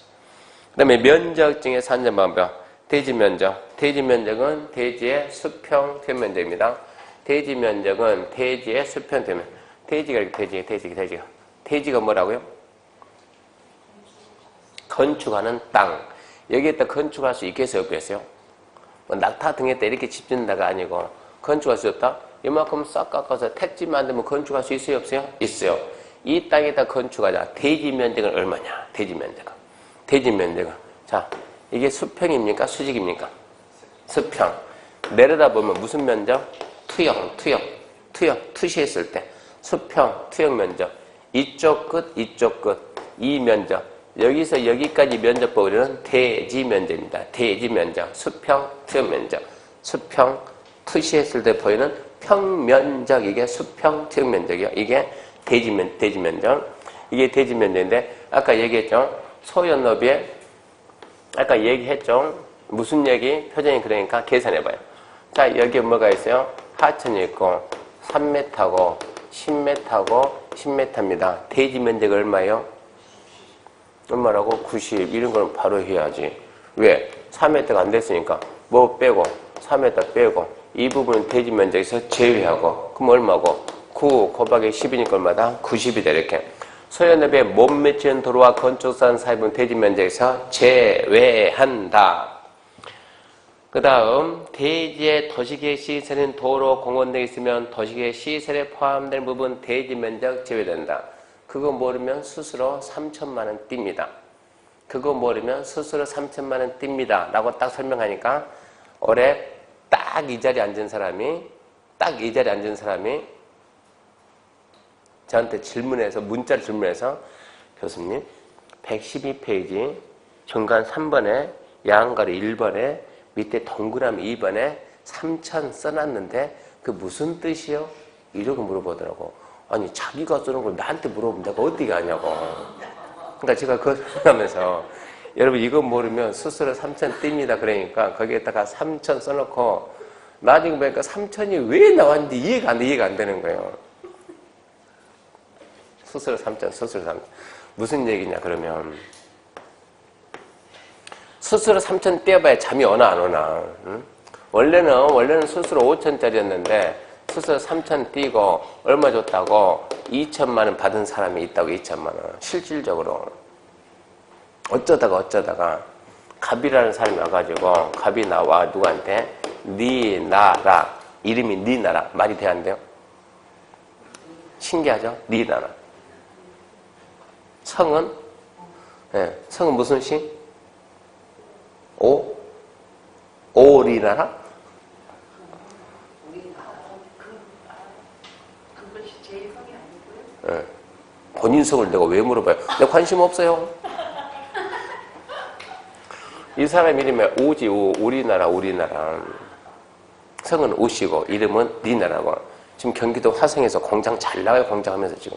그 다음에 면적 중에서 한 점만 봐. 대지 면적. 대지 면적은 대지의 수평 표면적입니다. 대지 면적은 대지의 수평 표면. 대지가 이렇게 대지가. 대지가 뭐라고요? 건축하는 땅. 여기에다 건축할 수 있겠어요? 없겠어요? 뭐 낙타 등에다 이렇게 집 짓는다가 아니고 건축할 수 없다? 이만큼 싹 깎아서 택지 만들면 건축할 수 있어요? 없어요? 있어요. 이 땅에다 건축하자. 대지 면적은 얼마냐? 대지 면적은. 자, 이게 수평입니까? 수직입니까? 수평. 내려다보면 무슨 면적? 투영. 투시했을 때. 수평, 투영 면적. 이쪽 끝. 이 면적. 여기서 여기까지 면적 보기는 대지 면적입니다. 대지 면적. 수평, 투영 면적. 수평, 투시했을 때 보이는 평면적. 이게 수평, 투영 면적이요. 이게 대지 면적. 이게 대지 면적인데, 아까 얘기했죠? 소요 너비에, 아까 얘기했죠? 무슨 얘기? 표정이 그러니까 계산해봐요. 자, 여기 뭐가 있어요? 하천이 있고, 3m고, 10m고, 10m입니다. 대지 면적 얼마예요? 얼마라고? 90. 이런 건 바로 해야지. 왜? 4m가 안 됐으니까. 뭐 빼고, 4m 빼고, 이 부분은 대지 면적에서 제외하고, 그럼 얼마고? 9 곱하기 10이니까 얼마다? 90이다, 이렇게. 소연읍의 못 맺힌 도로와 건축산 사입은 대지 면적에서 제외한다. 그 다음, 대지의 도시계획 시설인 도로, 공원 등이 있으면 도시계획 시설에 포함된 부분 대지 면적 제외된다. 그거 모르면 스스로 3천만 원 띱니다. 그거 모르면 스스로 3천만 원 띱니다. 라고 딱 설명하니까 올해 딱 이 자리에 앉은 사람이 저한테 문자를 질문해서 교수님 112페이지 중간 3번에 양가로 1번에 밑에 동그라미 2번에 3천 써놨는데 그 무슨 뜻이요? 이러고 물어보더라고. 아니 자기가 쓰는 걸 나한테 물어보면 내가 어떻게 아냐고. 그러니까 제가 그걸 하면서 여러분 이거 모르면 스스로 3천 띱니다. 그러니까 거기에다가 3천 써놓고 나중에 보니까 3천이 왜 나왔는지 이해가 안 되는 거예요. 스스로 3천. 무슨 얘기냐 그러면 스스로 3천 떼어봐야 잠이 오나 안 오나. 응? 원래는 수수료 5천짜리였는데 수수료 3천 띄고 얼마 줬다고 2천만 원 받은 사람이 있다고. 2천만 원. 실질적으로 어쩌다가 갑이라는 사람이 와가지고, 갑이 나와 누구한테? 니 나라. 이름이 니 나라. 말이 돼야 안 돼요? 신기하죠? 니 나라. 성은? 네, 성은 무슨 시? 오리나라? 그것이 제 성이 아니고요. 네. 본인 성을 내가 왜 물어봐요? 내가 관심 없어요. 이 사람 이름이 우지, 우리나라. 성은 우시고 이름은 니나라고. 지금 경기도 화성에서 공장 잘 나가요. 공장하면서 지금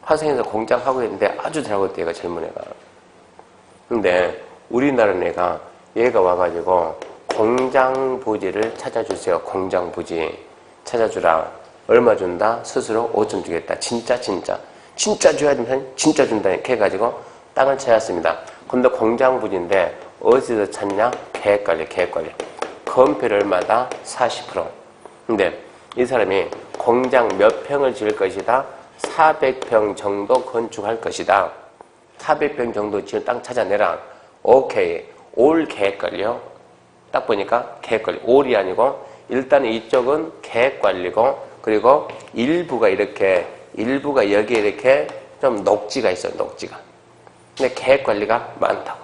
화성에서 공장하고 있는데 아주 잘하고 있대. 얘가 젊은 애가. 근데 우리나라 애가 얘가 와가지고 공장 부지를 찾아주세요. 공장 부지 찾아주라. 얼마 준다? 스스로 5천 주겠다. 진짜 줘야 되면 진짜 준다. 이렇게 해가지고 땅을 찾았습니다. 근데 공장 부지인데 어디서 찾냐? 계획관리. 건폐율 얼마다? 40%. 근데 이 사람이 공장 몇 평을 지을 것이다? 400평 정도 건축할 것이다. 400평 정도 지은 땅 찾아내라. 오케이. 올 계획관리요. 딱 보니까 계획관리. 올이 아니고 일단 이쪽은 계획관리고, 그리고 일부가 여기에 이렇게 좀 녹지가 있어요. 녹지가. 근데 계획관리가 많다고.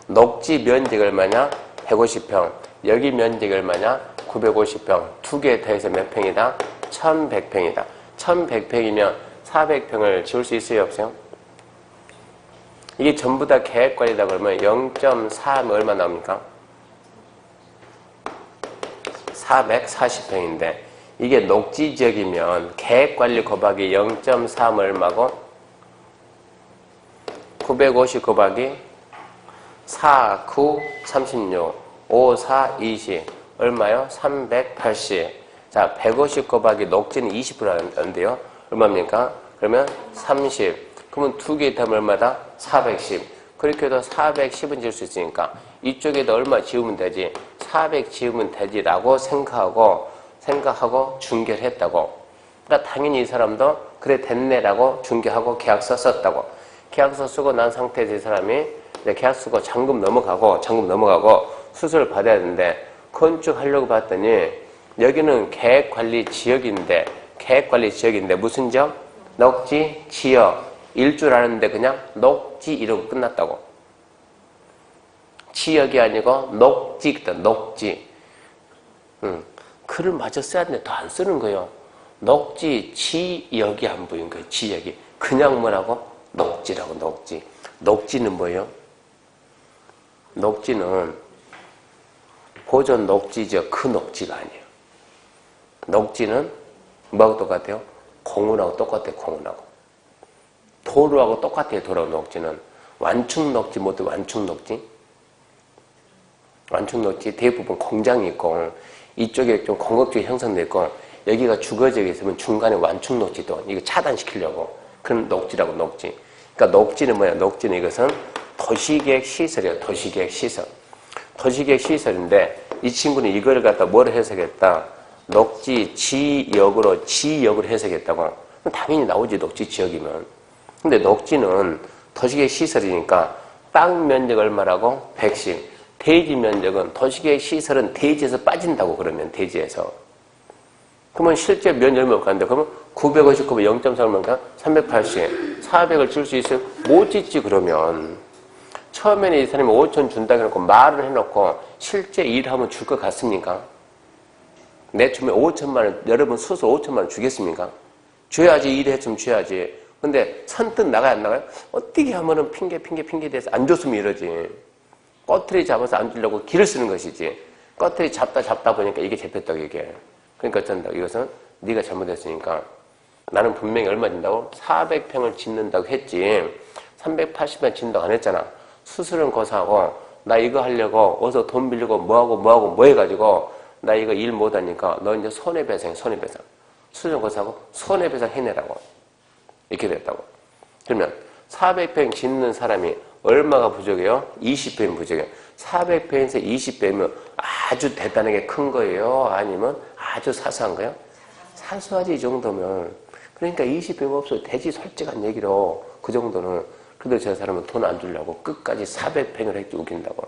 녹지 면적이 얼마냐? 150평. 여기 면적이 얼마냐? 950평. 두 개 더해서 몇 평이다? 1100평이다. 1100평이면 400평을 지을 수 있어요? 없어요? 이게 전부 다 계획관리다 그러면 0.3 얼마 나옵니까? 440평인데 이게 녹지 지역이면 계획관리 곱하기 0.3 얼마고? 950 곱하기 4, 9, 36, 5, 4, 20 얼마요? 380. 자, 150 곱하기 녹지는 20%라는데요. 얼마입니까? 그러면 30. 그러면 두 개 더하면 얼마다? 410. 그렇게 해도 410은 지을 수 있으니까 이쪽에도 얼마 지우면 되지? 400 지우면 되지라고 생각하고 중개를 했다고. 그러니까 당연히 이 사람도 그래 됐네라고 중개하고 계약서 썼다고. 계약서 쓰고 난 상태에서 이 사람이 계약서 쓰고 잔금 넘어가고 수수료를 받아야 되는데, 건축하려고 봤더니 여기는 계획관리 지역인데 무슨 지역? 녹지 지역. 일 줄 아는데 그냥 녹지 이러고 끝났다고. 지역이 아니고 녹지다. 녹지. 글을 마저 써야 되는데 더 안 쓰는 거예요. 녹지 지역이 안 보인 거예요. 지역이. 그냥 뭐라고? 녹지라고. 녹지. 녹지는 뭐예요? 녹지는 고전 녹지죠. 그 녹지가 아니에요. 녹지는 뭐하고 똑같아요? 공원하고 똑같아요. 공원하고. 도로하고 똑같아요. 도로 녹지는. 완충 녹지 모두 완충 녹지. 완충 녹지 대부분 공장이 있고 이쪽에 좀 공급지가 형성돼 있고 여기가 주거지역에 있으면 중간에 완충 녹지도 이거 차단시키려고 그런 녹지라고. 녹지. 그러니까 녹지는 뭐야? 녹지는 이것은 도시계획 시설이에요. 도시계획 시설. 도시계획 시설인데 이 친구는 이거를 갖다 뭘 해석했다? 녹지 지역으로 해석했다고. 당연히 나오지. 녹지 지역이면. 근데 녹지는 도시계획 시설이니까 땅 면적 얼마라고? 110. 대지 면적은 도시계획 시설은 대지에서 빠진다고. 그러면 대지에서. 그러면 실제 면적 얼마 가는데 그러면 950 곱하기 0.3 얼마인가? 380. 400을 줄 수 있어요? 못 짓지. 그러면 처음에는 이 사람이 5천 준다고 해놓고 말을 해놓고 실제 일하면 줄 것 같습니까? 내 처음에 5천만 원, 여러분 스스로 5천만 원 주겠습니까? 줘야지. 일했으면 줘야지. 근데 선뜻 나가야 안 나가요? 어떻게 하면은 핑계 대서 안 줬으면 이러지. 꼬투리 잡아서 안 주려고 길을 쓰는 것이지. 꼬투리 잡다 보니까 이게 잡혔다고 이게. 그러니까 어쩐다. 이것은 네가 잘못했으니까 나는 분명히 얼마 준다고? 400평을 짓는다고 했지. 380평 짓는다고 안 했잖아. 수수료는 고사하고 나 이거 하려고 어서 돈 빌리고 뭐 해가지고 나 이거 일 못하니까 너 이제 손해배상. 수수료 고사하고 손해배상 해내라고. 이렇게 됐다고. 그러면 400평 짓는 사람이 얼마가 부족해요? 20배면 부족해요. 400배에서 20배면 아주 대단하게 큰 거예요? 아니면 아주 사소한 거예요? 사소하지, 이 정도면. 그러니까 20배면 없어도 되지, 솔직한 얘기로. 그 정도는. 그래도 저 사람은 돈 안 주려고 끝까지 400팽을 했지, 우긴다고.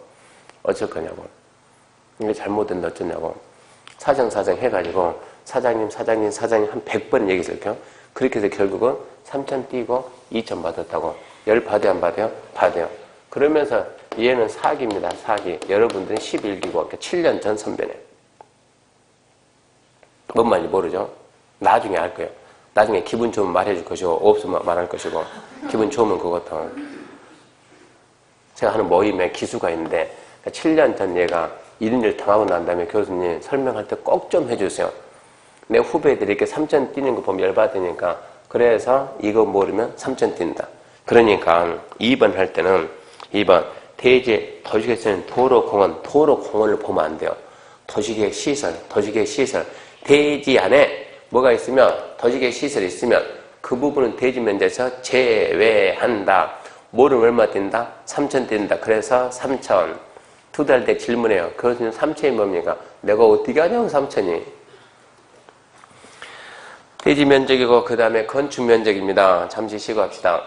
어쩔 거냐고. 이게 잘못된다 어쩌냐고. 사정 해가지고 사장님 한 100번 얘기했어요. 그렇게 해서 결국은 3천 띄고 2천 받았다고. 열 받아요, 안 받아요? 받아요. 그러면서 얘는 사기입니다. 사기. 여러분들은 11기고 그러니까 7년 전 선배네. 뭔 말인지 모르죠? 나중에 알 거예요. 나중에 기분 좋으면 말해줄 것이고 없으면 말할 것이고 기분 좋으면 그것도. 제가 하는 모임에 기수가 있는데 7년 전 얘가 이런 일 당하고 난 다음에 교수님 설명할 때 꼭 좀 해주세요. 내 후배들이 이렇게 3천 뛰는 거 보면 열받으니까 그래서 이거 모르면 3천 뛴다. 그러니까 2번 할 때는 2번 대지 도시계획 쓰는 도로공원을 보면 안 돼요. 도시계획 시설 대지 안에 뭐가 있으면 도시계획 시설이 있으면 그 부분은 대지 면적에서 제외한다. 뭐를 얼마 뛴다? 3천 뛴다. 그래서 3천. 2달 때 질문해요. 교수님 3천이 뭡니까? 내가 어떻게 하냐고 3천이. 대지 면적이고 그 다음에 건축 면적입니다. 잠시 쉬고 합시다.